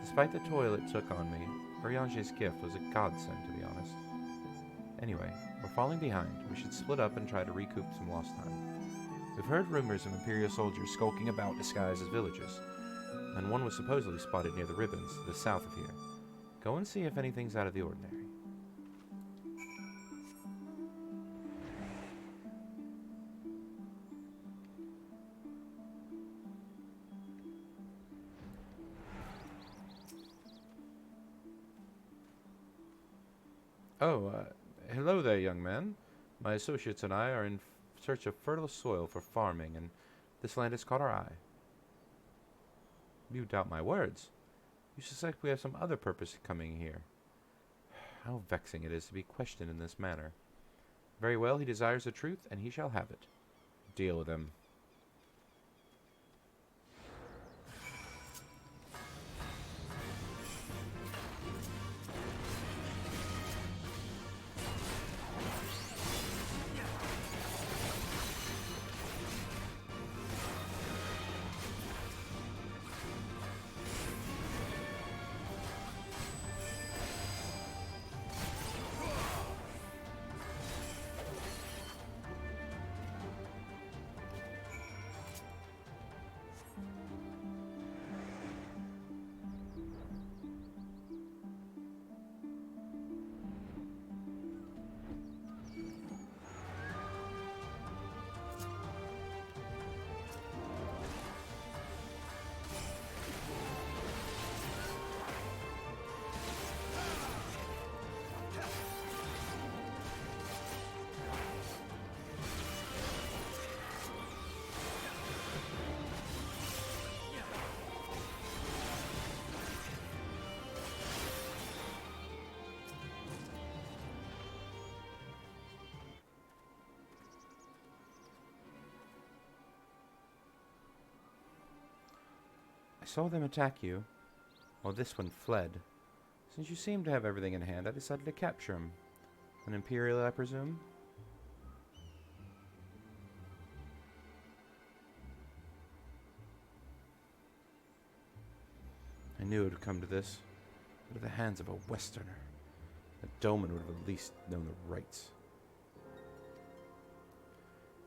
Despite the toil it took on me, Yanxia's gift was a godsend, to be honest. Anyway, we're falling behind. We should split up and try to recoup some lost time. We've heard rumors of Imperial soldiers skulking about disguised as villagers, and one was supposedly spotted near the ribbons, to the south of here. Go and see if anything's out of the ordinary. Oh, hello there, young man. My associates and I are in search of fertile soil for farming, and this land has caught our eye. You doubt my words. You suspect we have some other purpose in coming here. How vexing it is to be questioned in this manner. Very well, he desires the truth, and he shall have it. Deal with him. I saw them attack you, while this one fled. Since you seem to have everything in hand, I decided to capture him. An Imperial, I presume? I knew it would come to this, but at the hands of a Westerner. A Doman would have at least known the rights.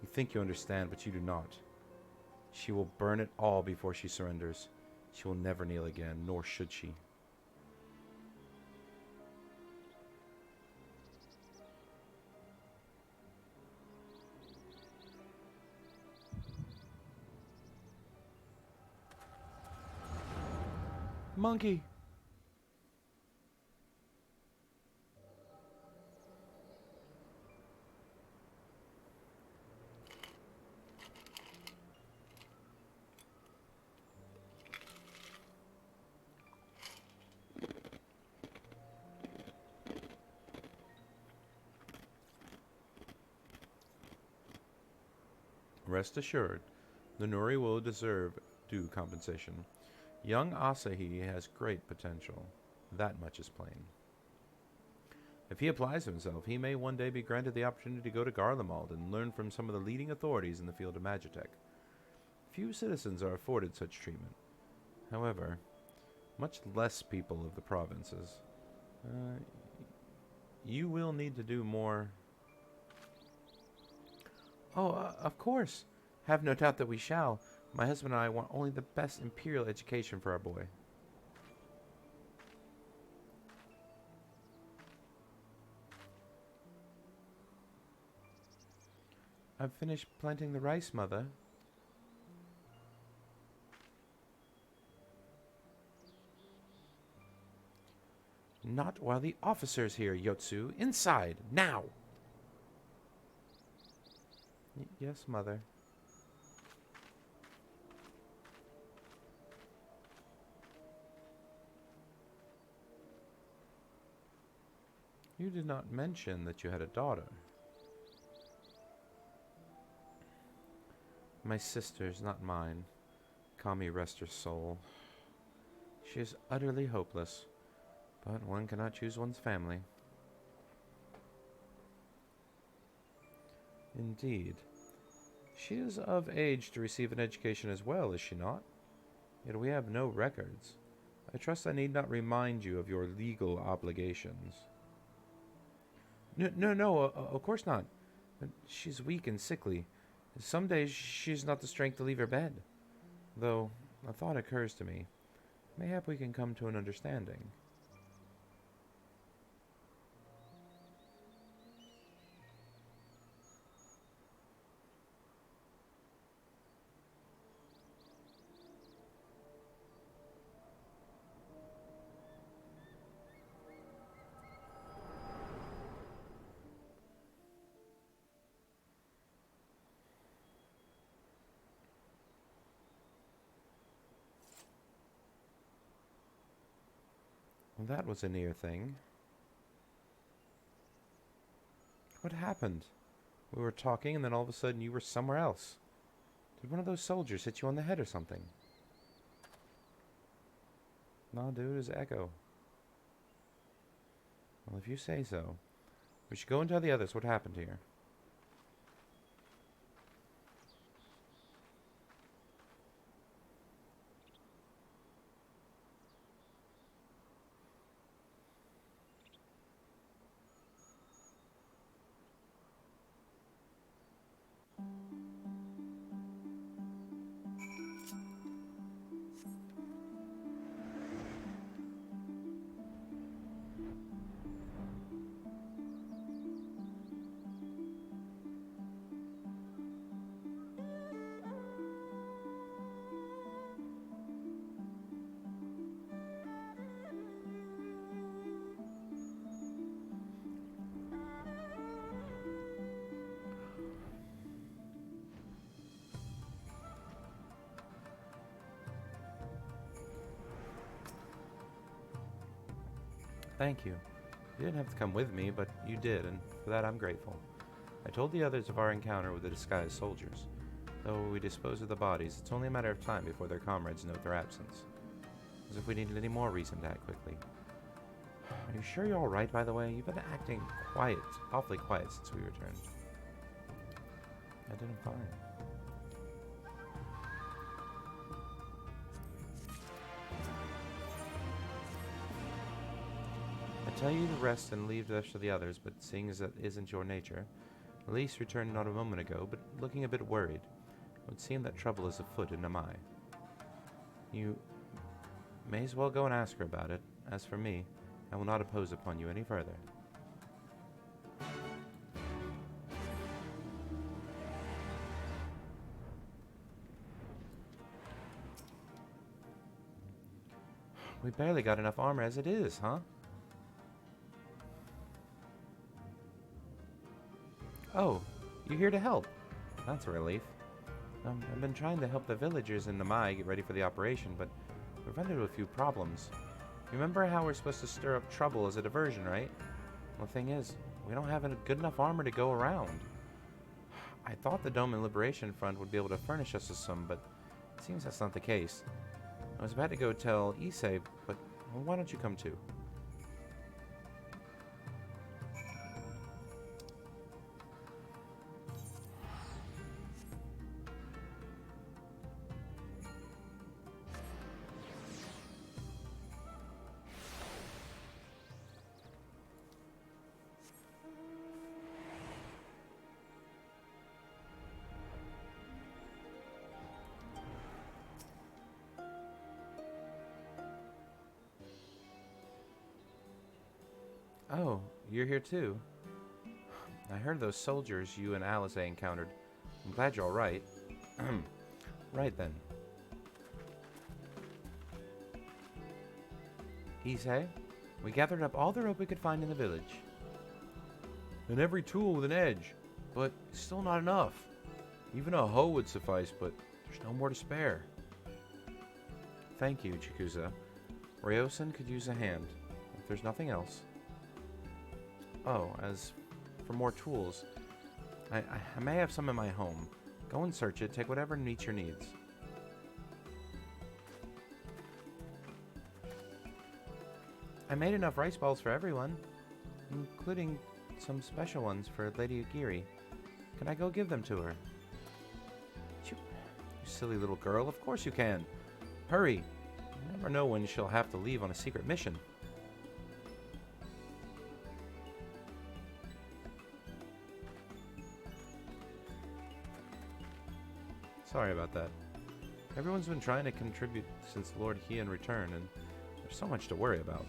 You think you understand, but you do not. She will burn it all before she surrenders. She will never kneel again, nor should she. Monkey! Rest assured, the Nuri will deserve due compensation. Young Asahi has great potential. That much is plain. If he applies himself, he may one day be granted the opportunity to go to Garlemald and learn from some of the leading authorities in the field of Magitech. Few citizens are afforded such treatment. However, much less people of the provinces. You will need to do more. Oh, of course. Have no doubt that we shall. My husband and I want only the best imperial education for our boy. I've finished planting the rice, Mother. Not while the officer's here, Yotsu. Inside, now! Yes, Mother. You did not mention that you had a daughter. My sister's, not mine. Kami rest her soul. She is utterly hopeless, but one cannot choose one's family. Indeed. She is of age to receive an education as well, is she not? Yet we have no records. I trust I need not remind you of your legal obligations. No, of course not. But she's weak and sickly. Some days she's not the strength to leave her bed. Though, a thought occurs to me. Mayhap we can come to an understanding. Well, that was a near thing. What happened? We were talking and then all of a sudden you were somewhere else. Did one of those soldiers hit you on the head or something? No, dude, it was Echo. Well, if you say so. We should go and tell the others what happened here. Thank you. You didn't have to come with me, but you did, and for that I'm grateful. I told the others of our encounter with the disguised soldiers. Though we dispose of the bodies, it's only a matter of time before their comrades note their absence. As if we needed any more reason to act quickly. Are you sure you're alright, by the way? You've been acting quiet, awfully quiet since we returned. I did fine. I tell you to rest and leave the rest of the others, but seeing as that isn't your nature, Elise returned not a moment ago, but looking a bit worried. It would seem that trouble is afoot in Namai. You may as well go and ask her about it. As for me, I will not impose upon you any further. We barely got enough armor as it is, huh? Oh, you're here to help. That's a relief. I've been trying to help the villagers in Namai get ready for the operation, but we've run into a few problems. Remember how we're supposed to stir up trouble as a diversion, right? Well, the thing is, we don't have good enough armor to go around. I thought the Dome and Liberation Front would be able to furnish us with some, but it seems that's not the case. I was about to go tell Issei, but why don't you come too? Oh, you're here too? I heard those soldiers you and Alice encountered. I'm glad you're all right. Right then. Ise, we gathered up all the rope we could find in the village. And every tool with an edge, but still not enough. Even a hoe would suffice, but there's no more to spare. Thank you, Chikusa. Ryosen could use a hand, if there's nothing else. Oh, as for more tools, I may have some in my home. Go and search it, take whatever meets your needs. I made enough rice balls for everyone, including some special ones for Lady Ugiri. Can I go give them to her? You silly little girl, of course you can. Hurry! You never know when she'll have to leave on a secret mission. Sorry about that. Everyone's been trying to contribute since Lord Hien returned, and there's so much to worry about.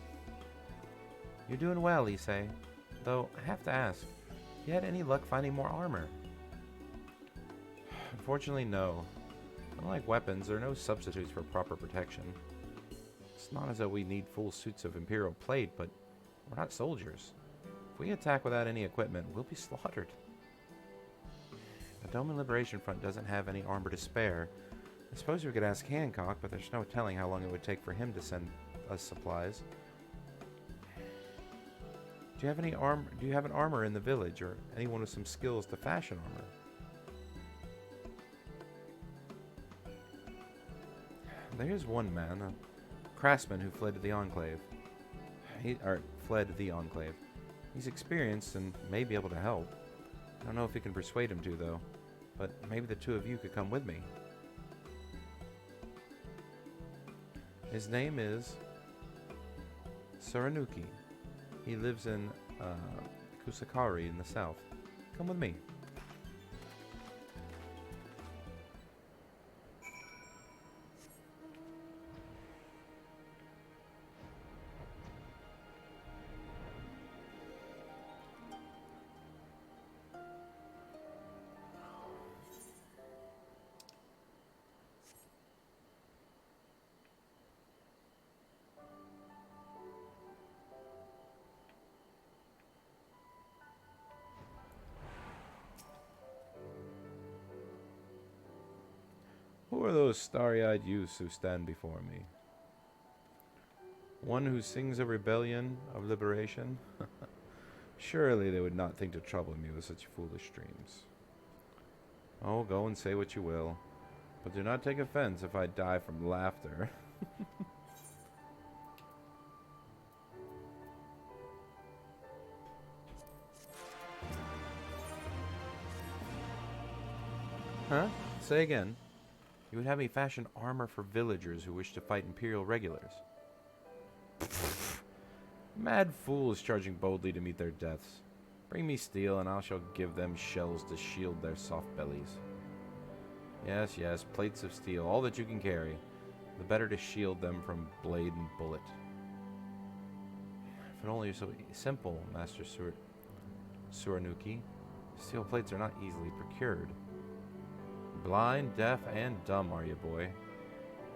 You're doing well, Issei. Though, I have to ask, have you had any luck finding more armor? Unfortunately, no. Unlike weapons, there are no substitutes for proper protection. It's not as though we need full suits of Imperial plate, but we're not soldiers. If we attack without any equipment, we'll be slaughtered. The Doman Liberation Front doesn't have any armor to spare. I suppose we could ask Hancock, but there's no telling how long it would take for him to send us supplies. Do you have an armor in the village, or anyone with some skills to fashion armor? There's one man, a craftsman who fled the Enclave. He's experienced and may be able to help. I don't know if we can persuade him to, though. But maybe the two of you could come with me. His name is Saranuki. He lives in Kusakari in the south. Come with me. Who are those starry-eyed youths who stand before me? One who sings of rebellion, of liberation? Surely they would not think to trouble me with such foolish dreams. Oh, go and say what you will, but do not take offense if I die from laughter. Huh? Say again. You would have me fashion armor for villagers who wish to fight Imperial regulars. Mad fools charging boldly to meet their deaths. Bring me steel, and I shall give them shells to shield their soft bellies. Yes, yes, plates of steel, all that you can carry. The better to shield them from blade and bullet. If it only were so simple, Master Suranuki. Steel plates are not easily procured. Blind, deaf, and dumb are you, boy.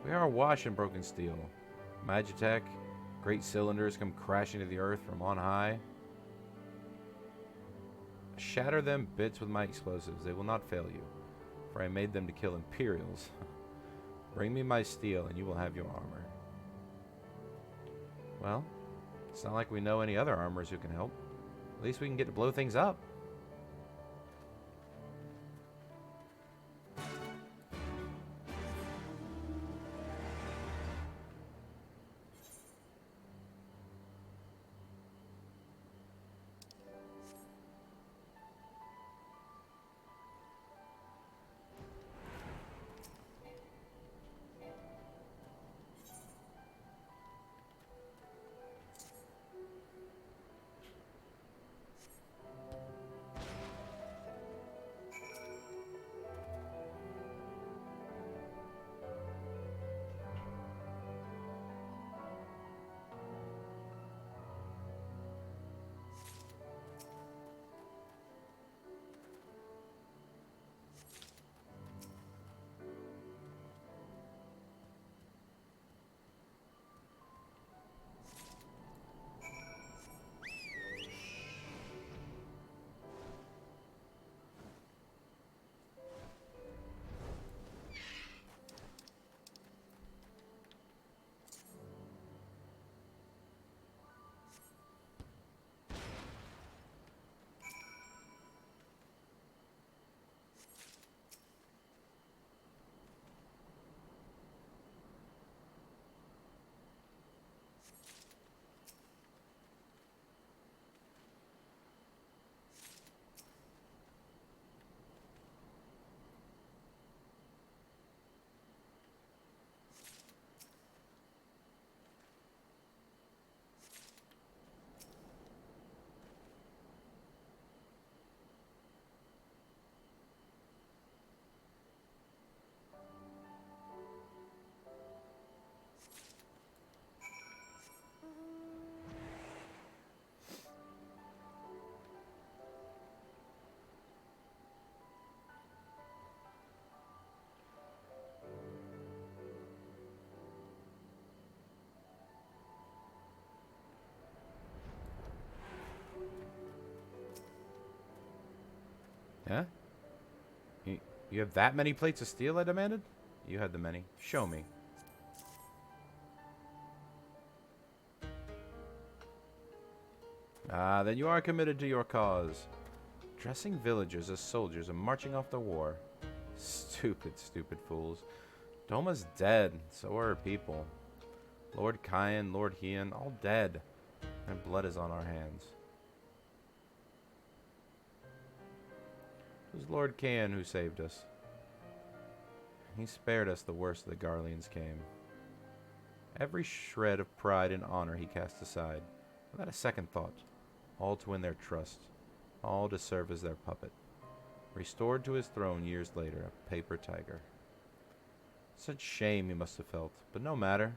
We are awash in broken steel. Magitech, great cylinders come crashing to the earth from on high. Shatter them bits with my explosives. They will not fail you, for I made them to kill Imperials. Bring me my steel, and you will have your armor. Well, it's not like we know any other armorers who can help. At least we can get to blow things up. Huh? You have that many plates of steel, I demanded? You had the many. Show me. Ah, then you are committed to your cause. Dressing villagers as soldiers and marching off to war. Stupid, stupid fools. Doma's dead, so are her people. Lord Kyan, Lord Hian, all dead. And blood is on our hands. It was Lord Kyan who saved us. He spared us the worst of the Garleans came. Every shred of pride and honor he cast aside, without a second thought, all to win their trust, all to serve as their puppet. Restored to his throne years later, a paper tiger. Such shame he must have felt, but no matter.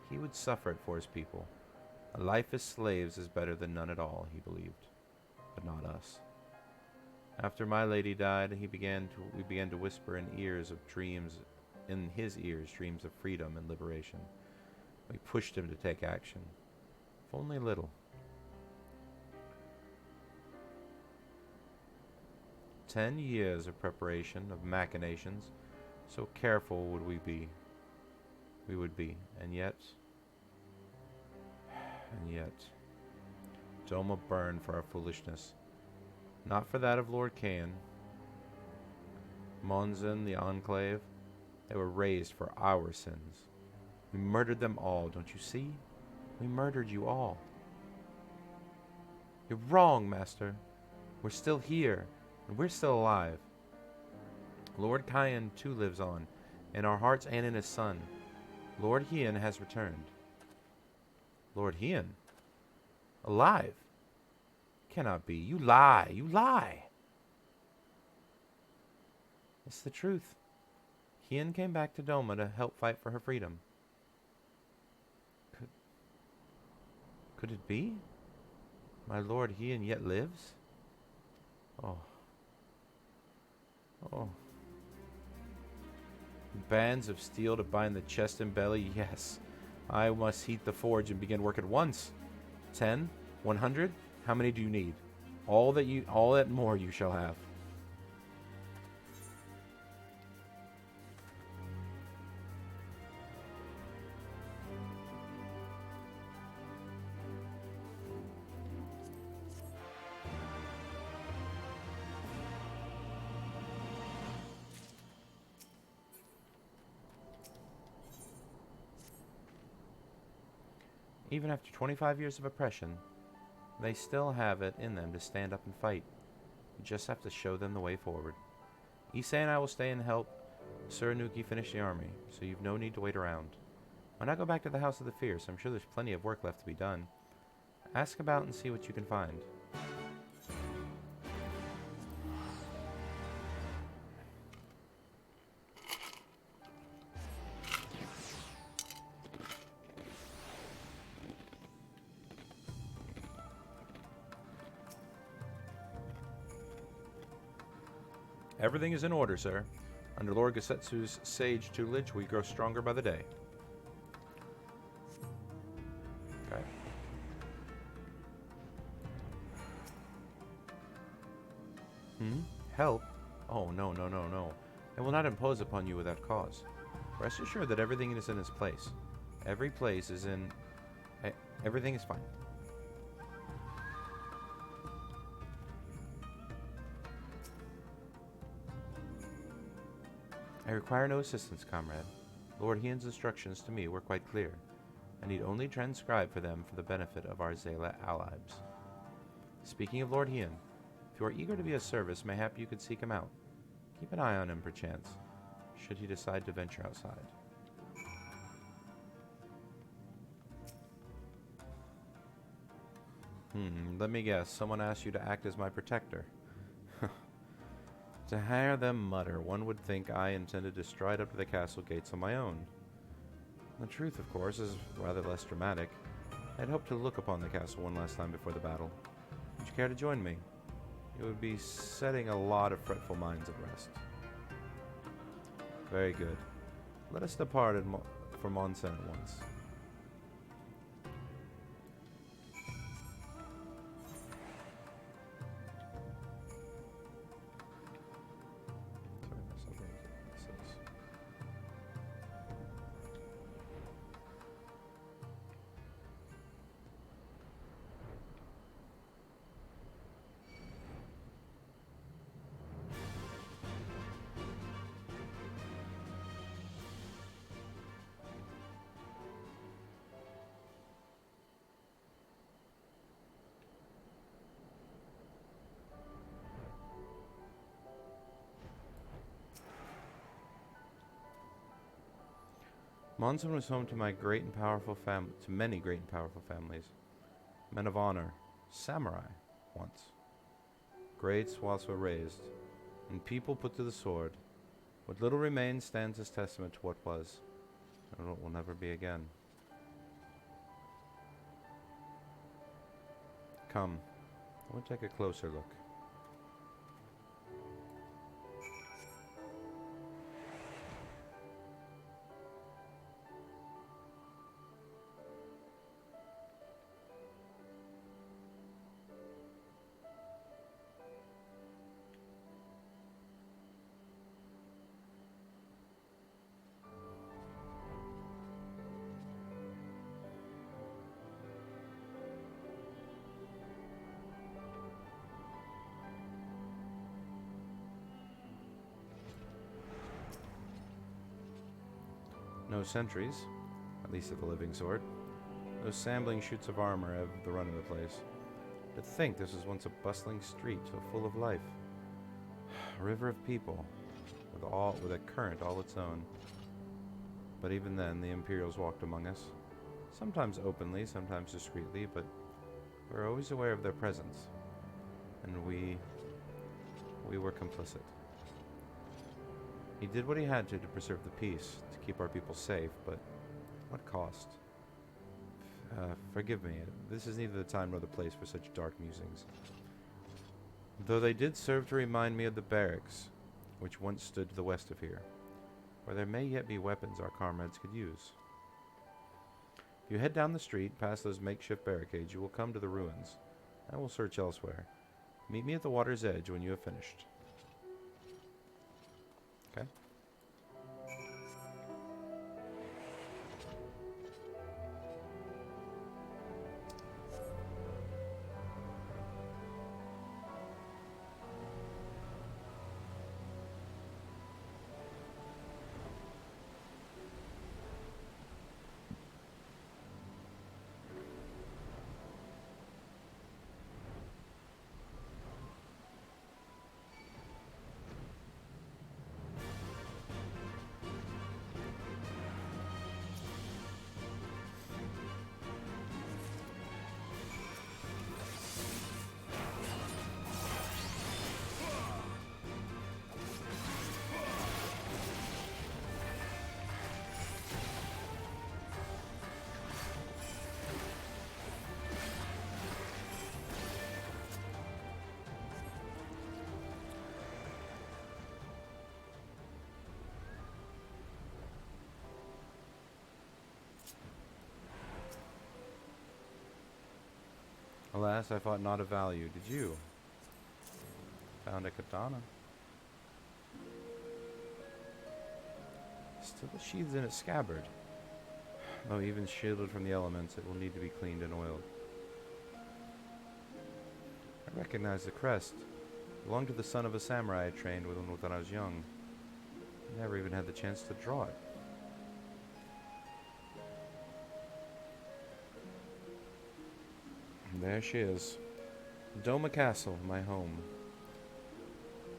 He would suffer it for his people. A life as slaves is better than none at all, he believed, but not us. After my lady died, we began to whisper in his ears dreams of freedom and liberation. We pushed him to take action, if only a little. 10 years of preparation, of machinations, so careful would we would be, and yet, Doma burned for our foolishness. Not for that of Lord Kyan. Monzon, the Enclave, they were raised for our sins. We murdered them all, don't you see? We murdered you all. You're wrong, Master. We're still here, and we're still alive. Lord Kyan too lives on, in our hearts and in his son. Lord Hian has returned. Lord Hian? Alive? Cannot be. You lie. You lie. It's the truth. Hian came back to Doma to help fight for her freedom. Could it be? My Lord Hian yet lives? Oh. Oh. Bands of steel to bind the chest and belly, yes. I must heat the forge and begin work at once. 10? 100? How many do you need? All that more you shall have. Even after 25 years of oppression, they still have it in them to stand up and fight. You just have to show them the way forward. Issei and I will stay and help Sir Nuki finish the army, so you've no need to wait around. Why not go back to the House of the Fierce? I'm sure there's plenty of work left to be done. Ask about and see what you can find. Everything is in order, sir. Under Lord Gasetsu's sage tutelage, we grow stronger by the day. Okay. Help? Oh, no, no, no, no. I will not impose upon you without cause. Rest assured that everything is in its place. Every place is in... everything is fine. I require no assistance, comrade. Lord Hian's instructions to me were quite clear. I need only transcribe for them for the benefit of our Zayla allies. Speaking of Lord Hian, if you are eager to be of service, mayhap you could seek him out. Keep an eye on him, perchance, should he decide to venture outside. Let me guess, someone asked you to act as my protector. To hear them mutter, one would think I intended to stride up to the castle gates on my own. The truth, of course, is rather less dramatic. I'd hoped to look upon the castle one last time before the battle. Would you care to join me? It would be setting a lot of fretful minds at rest. Very good. Let us depart for Monsen at once. Monson was home to many great and powerful families. Men of honor, samurai, once. Great swaths were razed, and people put to the sword. What little remains stands as testament to what was, and what will never be again. Come, we'll take a closer look. No sentries, at least at the living sword. Those shambling shoots of armor have the run of the place. To think this was once a bustling street, so full of life. A river of people, with a current all its own. But even then, the Imperials walked among us. Sometimes openly, sometimes discreetly, but we were always aware of their presence. And we were complicit. He did what he had to preserve the peace, to keep our people safe, but what cost? Forgive me, this is neither the time nor the place for such dark musings. Though they did serve to remind me of the barracks, which once stood to the west of here, where there may yet be weapons our comrades could use. If you head down the street, past those makeshift barricades, you will come to the ruins. I will search elsewhere. Meet me at the water's edge when you have finished. Okay. Alas, I thought not of value. Did you? Found a katana. Still sheathed in its scabbard. Though even shielded from the elements, it will need to be cleaned and oiled. I recognize the crest. It belonged to the son of a samurai I trained with when I was young. I never even had the chance to draw it. And there she is. Doma Castle, my home.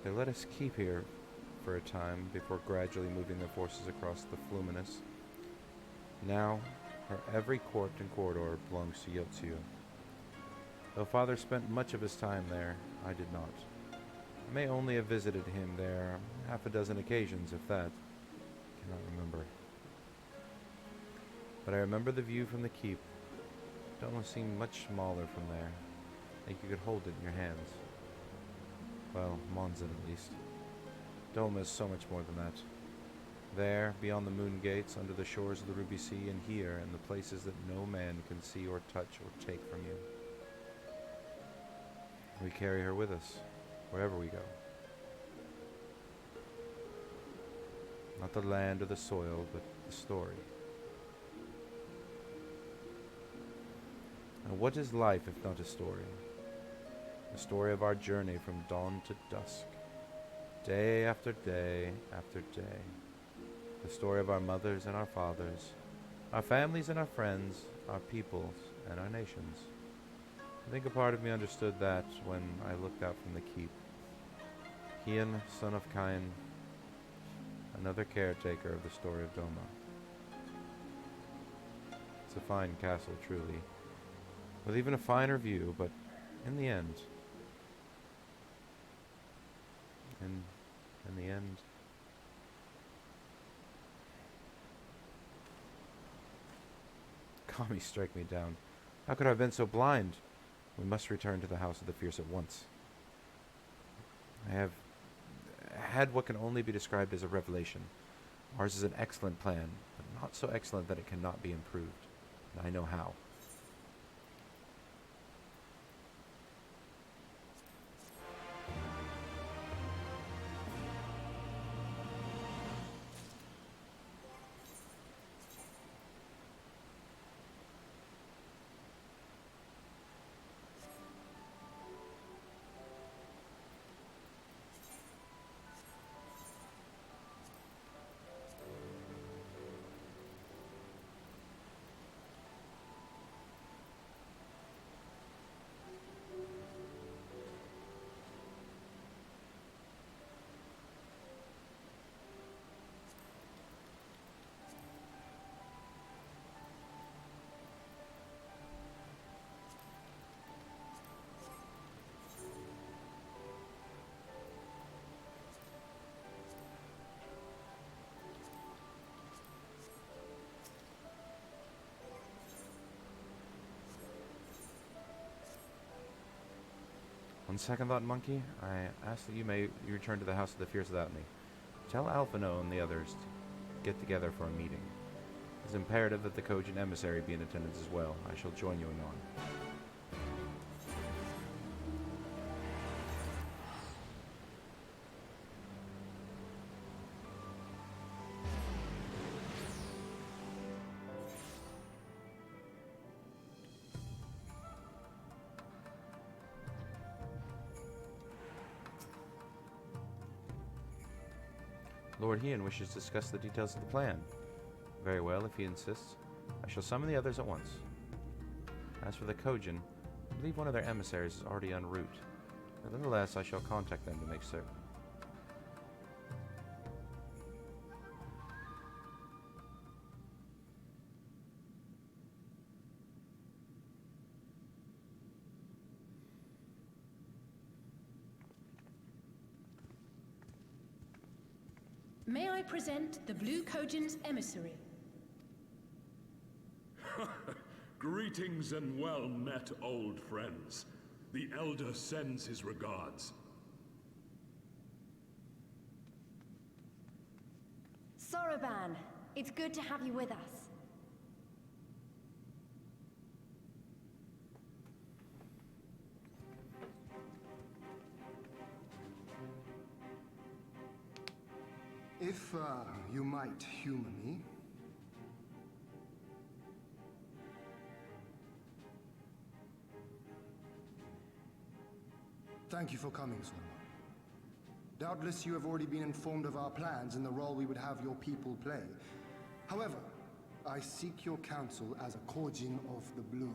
They let us keep here for a time before gradually moving their forces across the Fluminous. Now, her every court and corridor belongs to Yanxia. Though father spent much of his time there, I did not. I may only have visited him there half a dozen occasions, if that. I cannot remember. But I remember the view from the keep. It almost seemed much smaller from there. I think you could hold it in your hands. Well, Monzon at least. Doma is so much more than that. There, beyond the moon gates, under the shores of the Ruby Sea, and here, in the places that no man can see or touch or take from you. We carry her with us, wherever we go. Not the land or the soil, but the story. And what is life if not a story? The story of our journey from dawn to dusk, day after day after day. The story of our mothers and our fathers, our families and our friends, our peoples and our nations. I think a part of me understood that when I looked out from the keep. Kian, son of Kain, another caretaker of the story of Doma. It's a fine castle, truly, with even a finer view, but in the end... In the end... Kami, strike me down. How could I have been so blind? We must return to the House of the Fierce at once. I have had what can only be described as a revelation. Ours is an excellent plan, but not so excellent that it cannot be improved. And I know how. On second thought, Monkey, I ask that you return to the House of the Fierce without me. Tell Alphino and the others to get together for a meeting. It is imperative that the Kojin emissary be in attendance as well. I shall join you anon. Lord Hien wishes to discuss the details of the plan. Very well, if he insists. I shall summon the others at once. As for the Kojin, I believe one of their emissaries is already en route. Nevertheless, I shall contact them to make certain. May I present the Blue Kojin's emissary? Greetings and well met, old friends. The Elder sends his regards. Soroban, it's good to have you with us. If, you might humor me. Thank you for coming, Soroban. Doubtless you have already been informed of our plans and the role we would have your people play. However, I seek your counsel as a Kojin of the Blue.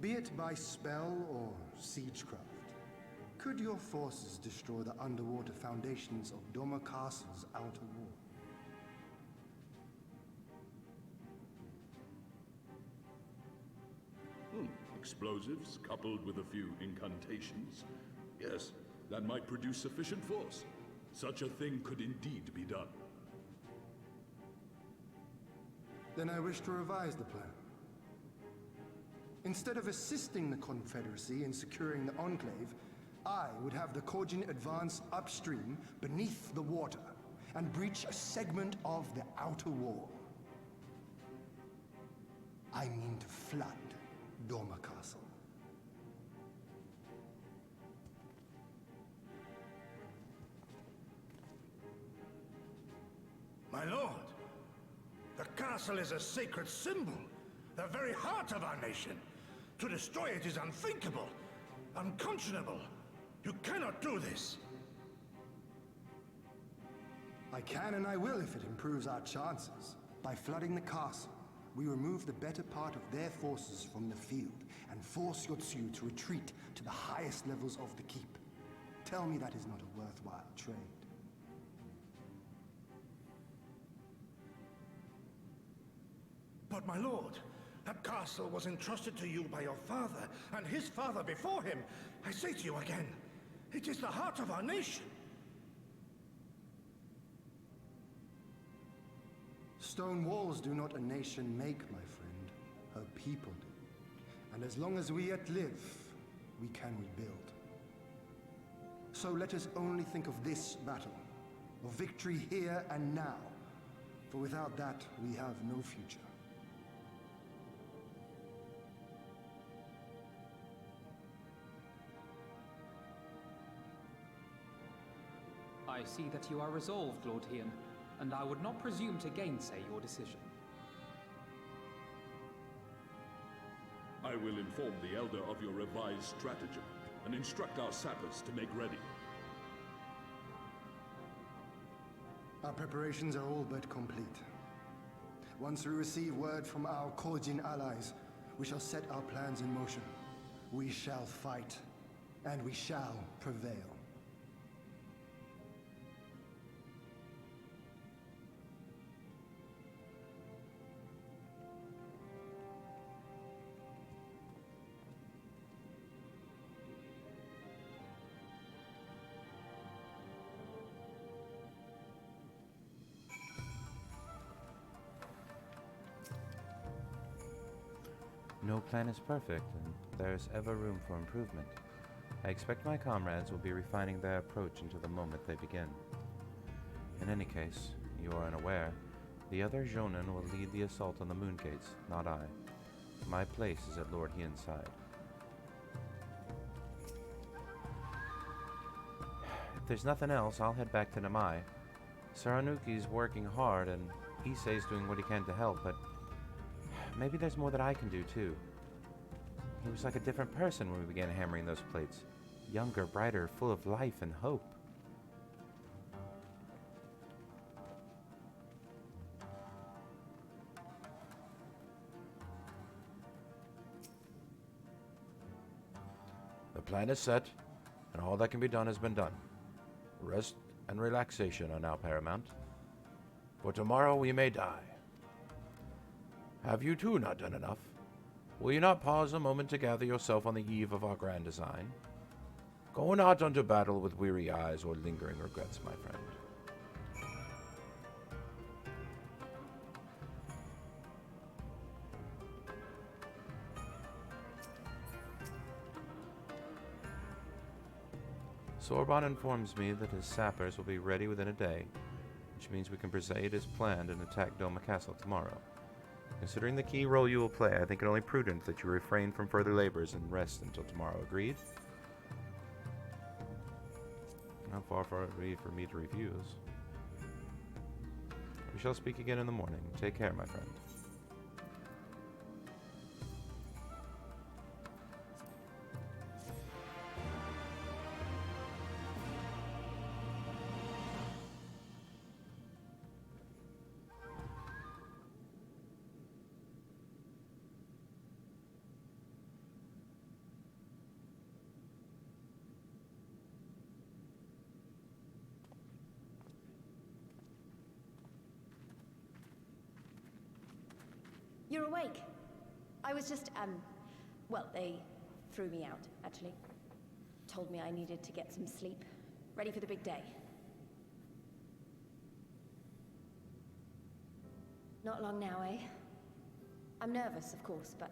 Be it by spell or siegecraft, could your forces destroy the underwater foundations of Doma Castle's outer wall? Explosives coupled with a few incantations. Yes, that might produce sufficient force. Such a thing could indeed be done. Then I wish to revise the plan. Instead of assisting the Confederacy in securing the Enclave, I would have the Kojin advance upstream beneath the water and breach a segment of the outer wall. I mean to flood Doma Castle. My lord, the castle is a sacred symbol, the very heart of our nation. To destroy it is unthinkable, unconscionable. You cannot do this. I can and I will if it improves our chances. By flooding the castle, we remove the better part of their forces from the field and force Yotsuyu to retreat to the highest levels of the keep. Tell me that is not a worthwhile trade. But my lord, that castle was entrusted to you by your father, and his father before him. I say to you again, it is the heart of our nation. Stone walls do not a nation make, my friend. Her people do. And as long as we yet live, we can rebuild. So let us only think of this battle, of victory here and now. For without that, we have no future. I see that you are resolved, Lord Hien, and I would not presume to gainsay your decision. I will inform the Elder of your revised stratagem, and instruct our sappers to make ready. Our preparations are all but complete. Once we receive word from our Korjin allies, we shall set our plans in motion. We shall fight, and we shall prevail. No plan is perfect, and there is ever room for improvement. I expect my comrades will be refining their approach until the moment they begin. In any case, you are unaware, the other Jonin will lead the assault on the Moon Gates, not I. My place is at Lord Hien's side. If there's nothing else, I'll head back to Namai. Saranuki's working hard, and Issei's doing what he can to help, but maybe there's more that I can do, too. He was like a different person when we began hammering those plates. Younger, brighter, full of life and hope. The plan is set, and all that can be done has been done. Rest and relaxation are now paramount. For tomorrow we may die. Have you too not done enough? Will you not pause a moment to gather yourself on the eve of our grand design? Go not unto battle with weary eyes or lingering regrets, my friend. Sorbonne informs me that his sappers will be ready within a day, which means we can proceed as planned and attack Doma Castle tomorrow. Considering the key role you will play, I think it only prudent that you refrain from further labors and rest until tomorrow. Agreed? How far it be for me to refuse? We shall speak again in the morning. Take care, my friend. You're awake. I was just, well, they threw me out, actually. Told me I needed to get some sleep. Ready for the big day. Not long now, eh? I'm nervous, of course, but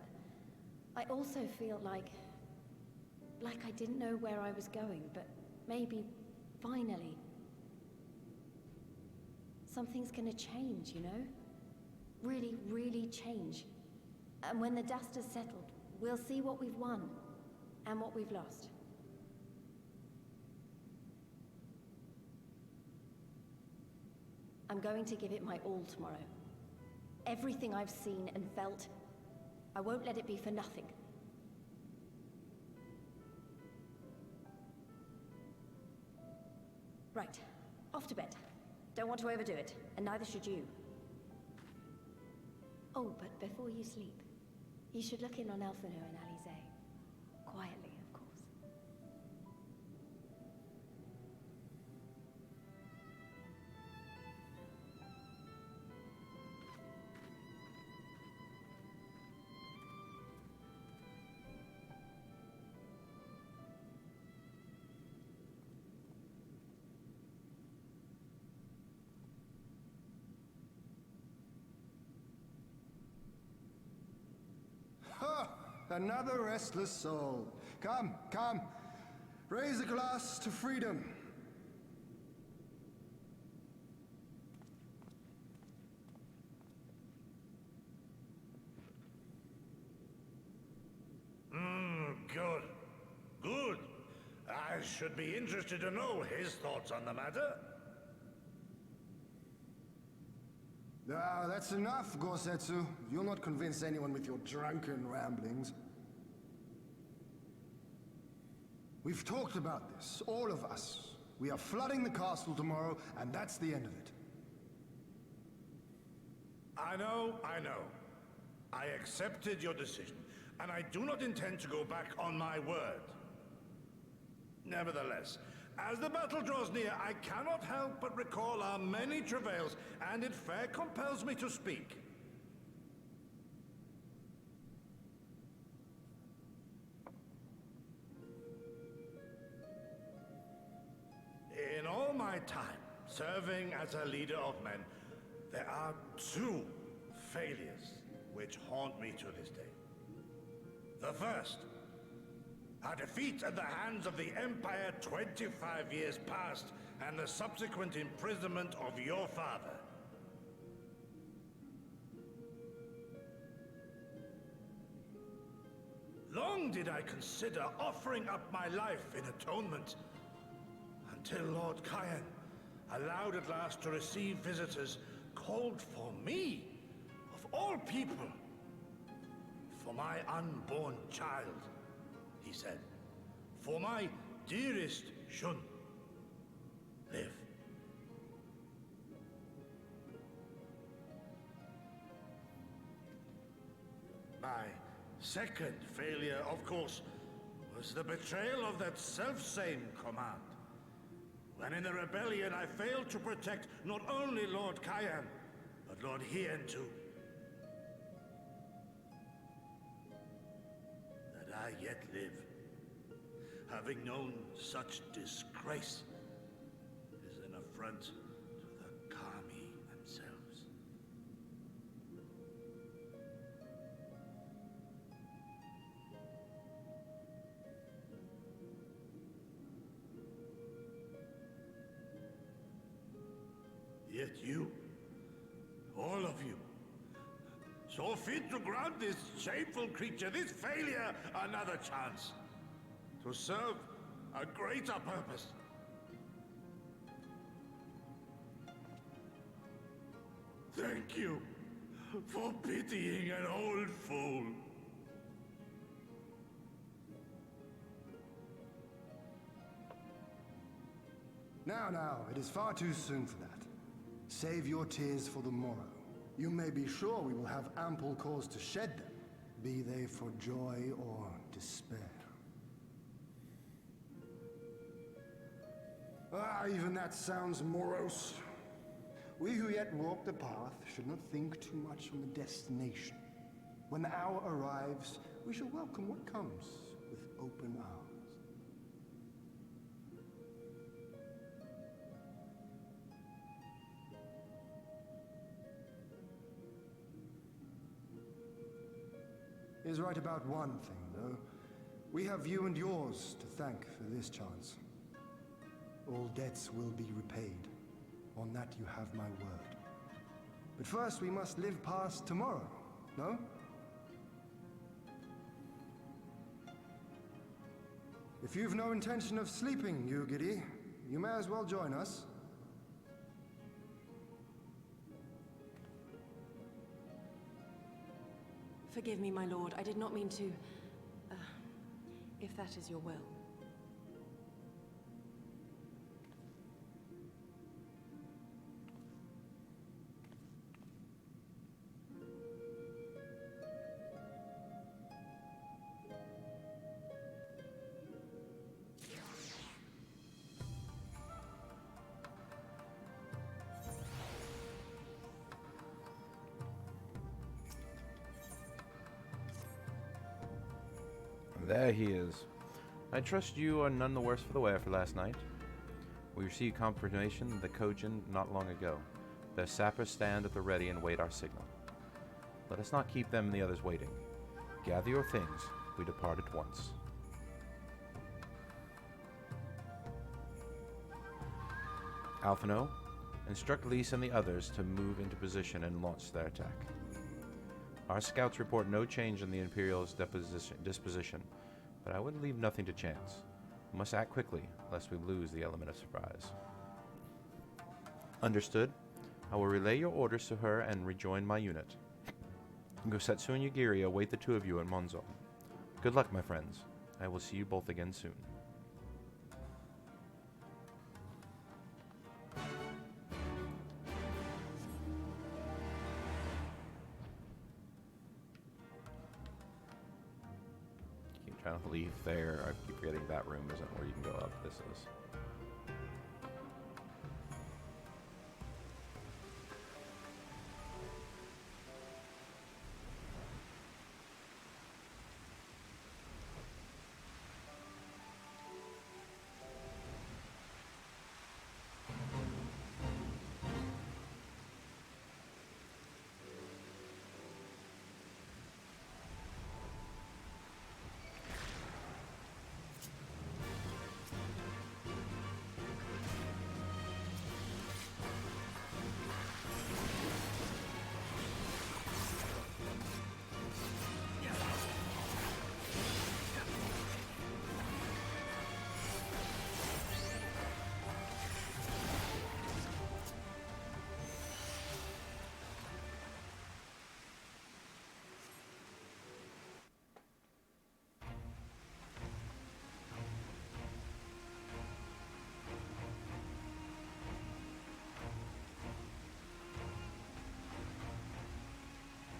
I also feel like I didn't know where I was going, but maybe, finally, something's gonna change, you know? Really, really change. And when the dust has settled, we'll see what we've won and what we've lost. I'm going to give it my all tomorrow. Everything I've seen and felt, I won't let it be for nothing. Right, off to bed. Don't want to overdo it, and neither should you. Oh, but before you sleep, you should look in on Elfino and Alize. Quietly, of course. another restless soul. Come, come. Raise a glass to freedom. Good. Good. I should be interested to know his thoughts on the matter. Ah, that's enough, Gosetsu. You'll not convince anyone with your drunken ramblings. We've talked about this, all of us. We are flooding the castle tomorrow, and that's the end of it. I know. I accepted your decision, and I do not intend to go back on my word. Nevertheless, as the battle draws near, I cannot help but recall our many travails, and it fair compels me to speak. In all my time serving as a leader of men, there are two failures which haunt me to this day. The first, a defeat at the hands of the Empire 25 years past, and the subsequent imprisonment of your father. Long did I consider offering up my life in atonement, until Lord Kyan allowed at last to receive visitors called for me, of all people, for my unborn child, he said, for my dearest Shun, live. My second failure, of course, was the betrayal of that self-same command. When in the rebellion I failed to protect not only Lord Kyan, but Lord Hien too. That I yet live, having known such disgrace, is an affront to the Kami themselves. Yet you, all of you, saw fit to grant this shameful creature, this failure, another chance to serve a greater purpose. Thank you for pitying an old fool. Now, it is far too soon for that. Save your tears for the morrow. You may be sure we will have ample cause to shed them, be they for joy or despair. Ah, even that sounds morose. We who yet walk the path should not think too much on the destination. When the hour arrives, we shall welcome what comes with open arms. He is right about one thing, though. We have you and yours to thank for this chance. All debts will be repaid. On that you have my word. But first we must live past tomorrow, no? If you've no intention of sleeping, Yugiri, you may as well join us. Forgive me, my lord. I did not mean to... if that is your will. There he is. I trust you are none the worse for the wear for last night. We received confirmation of the Kojin not long ago. Their sappers stand at the ready and wait our signal. Let us not keep them and the others waiting. Gather your things. we depart at once. Alphino, instruct Lys and the others to move into position and launch their attack. Our scouts report no change in the Imperial's disposition, but I wouldn't leave nothing to chance. We must act quickly, lest we lose the element of surprise. Understood. I will relay your orders to her and rejoin my unit. Gosetsu and Yugiri await the two of you at Monzo. Good luck, my friends. I will see you both again soon. Keep trying to leave there. I keep forgetting that room isn't where you can go up. This is.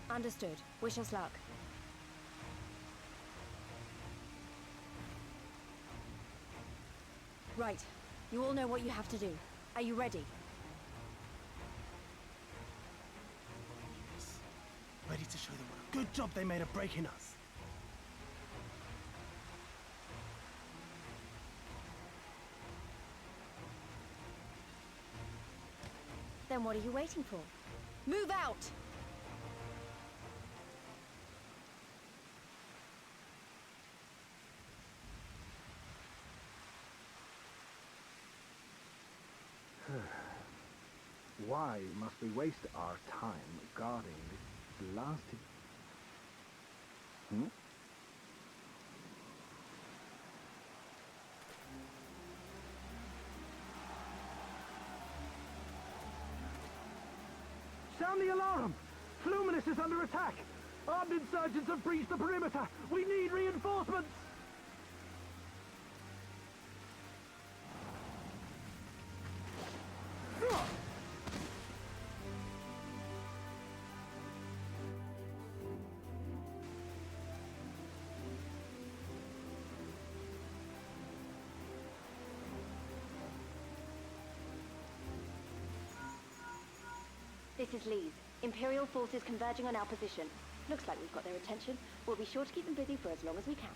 Understood. Wish us luck. Right. You all know what you have to do. Are you ready? Yes. Ready to show them what a good job they made of breaking us. Then what are you waiting for? Move out! Why must we waste our time guarding this blasted... Sound the alarm! Fluminous is under attack! Armed insurgents have breached the perimeter! We need reinforcements! This is Lys. Imperial forces converging on our position. Looks like we've got their attention. We'll be sure to keep them busy for as long as we can.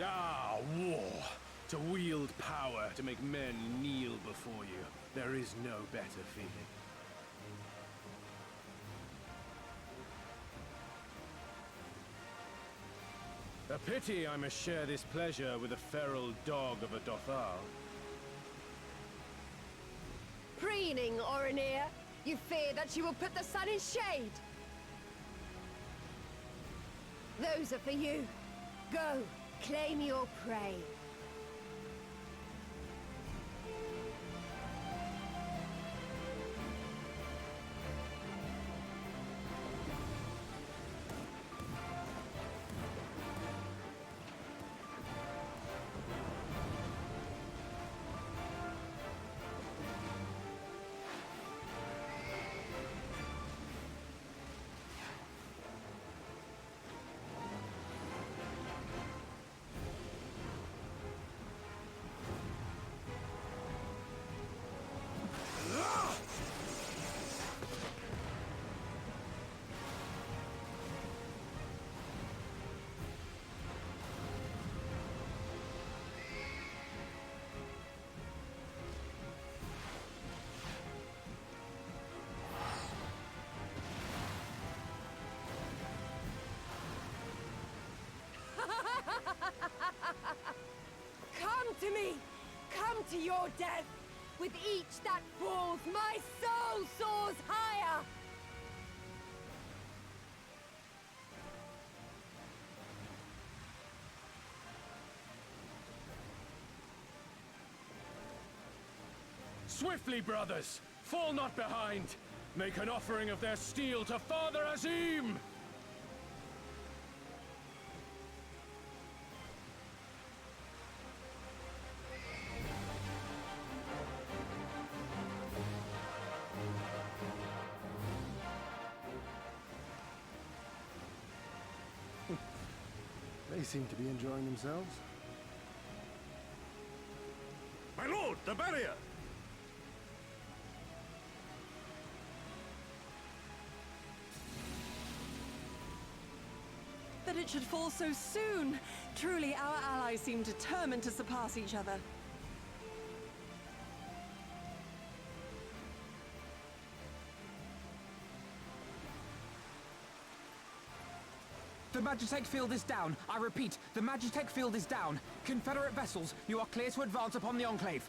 Ah, war! To wield power, to make men kneel before you. There is no better feeling. A pity I must share this pleasure with a feral dog of a Dothal. Preening, Oronir! You fear that you will put the sun in shade! Those are for you. Go, claim your prey. to me! Come to your death! With each that falls, my soul soars higher! Swiftly, brothers! Fall not behind! Make an offering of their steel to Father Azim! They seem to be enjoying themselves. My lord, the barrier! That it should fall so soon! Truly, our allies seem determined to surpass each other. The Magitech field is down. I repeat, the Magitech field is down. Confederate vessels, you are clear to advance upon the Enclave.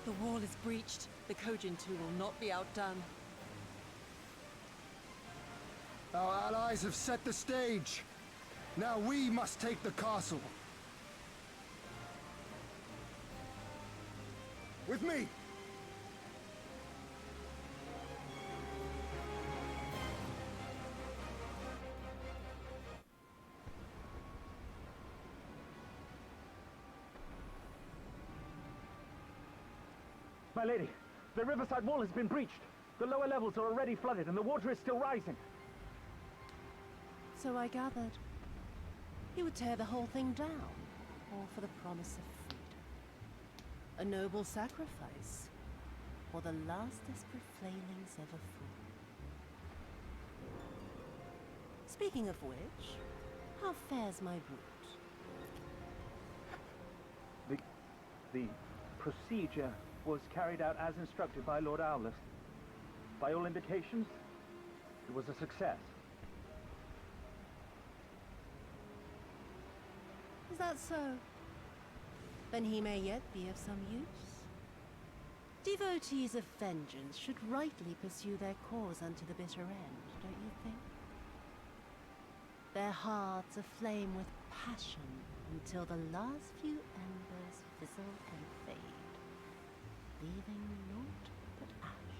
The wall is breached. The Kojin too will not be outdone. Our allies have set the stage. Now we must take the castle. With me! My lady, the riverside wall has been breached. The lower levels are already flooded and the water is still rising. So I gathered. He would tear the whole thing down, all for the promise of freedom. A noble sacrifice, for the last desperate flamelings ever free. Speaking of which, how fares my brute? The procedure was carried out as instructed by Lord Owless. By all indications, it was a success. Is that so? Then he may yet be of some use. Devotees of vengeance should rightly pursue their cause unto the bitter end, don't you think? Their hearts aflame with passion until the last few embers fizzle and fade, leaving naught but ash.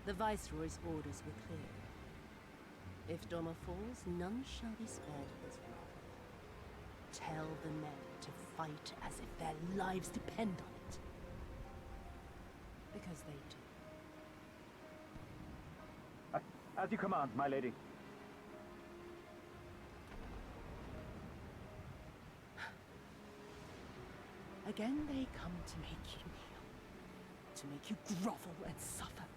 The Viceroy's orders were clear. If Doma falls, none shall be spared his wrath. Tell the men to fight as if their lives depend on it. Because they do. As you command, my lady. Again they come to make you kneel, to make you grovel and suffer.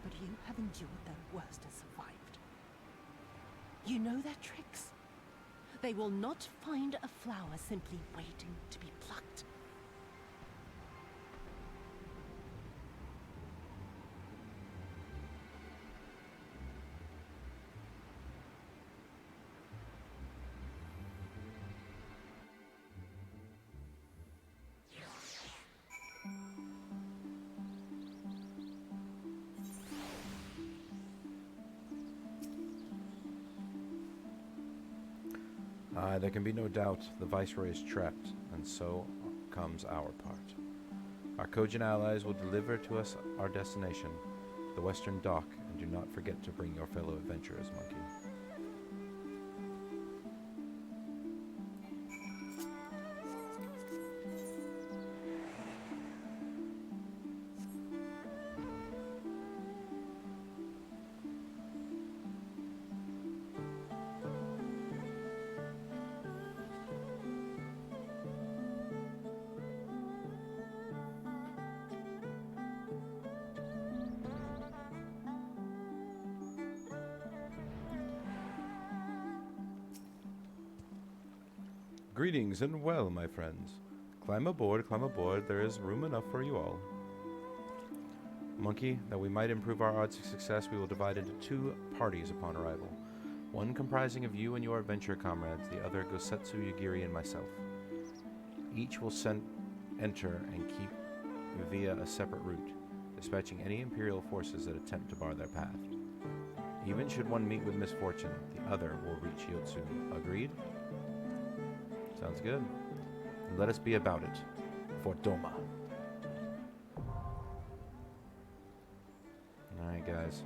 But you have endured their worst and survived. You know their tricks. They will not find a flower simply waiting to be plucked. There can be no doubt the Viceroy is trapped, and so comes our part. Our Kojin allies will deliver to us our destination, the Western Dock, and do not forget to bring your fellow adventurers, Monkey. Greetings and well, my friends. Climb aboard, there is room enough for you all. Monkey, that we might improve our odds of success, we will divide into 2 parties upon arrival. One comprising of you and your adventure comrades, the other Gosetsu Yagiri and myself. Each will enter and keep via a separate route, dispatching any Imperial forces that attempt to bar their path. Even should one meet with misfortune, the other will reach Yotsu. Agreed? Sounds good. Let us be about it. For Doma. Alright, guys.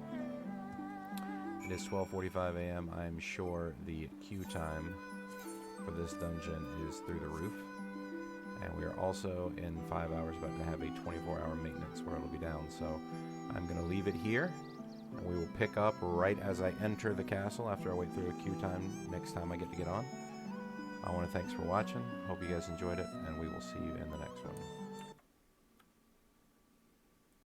It is 12:45 a.m. I'm sure the queue time for this dungeon is through the roof. And we are also in 5 hours about to have a 24-hour maintenance where it'll be down. So I'm going to leave it here. And we will pick up right as I enter the castle after I wait through a queue time next time I get on. I want to thanks for watching. Hope you guys enjoyed it, and we will see you in the next one.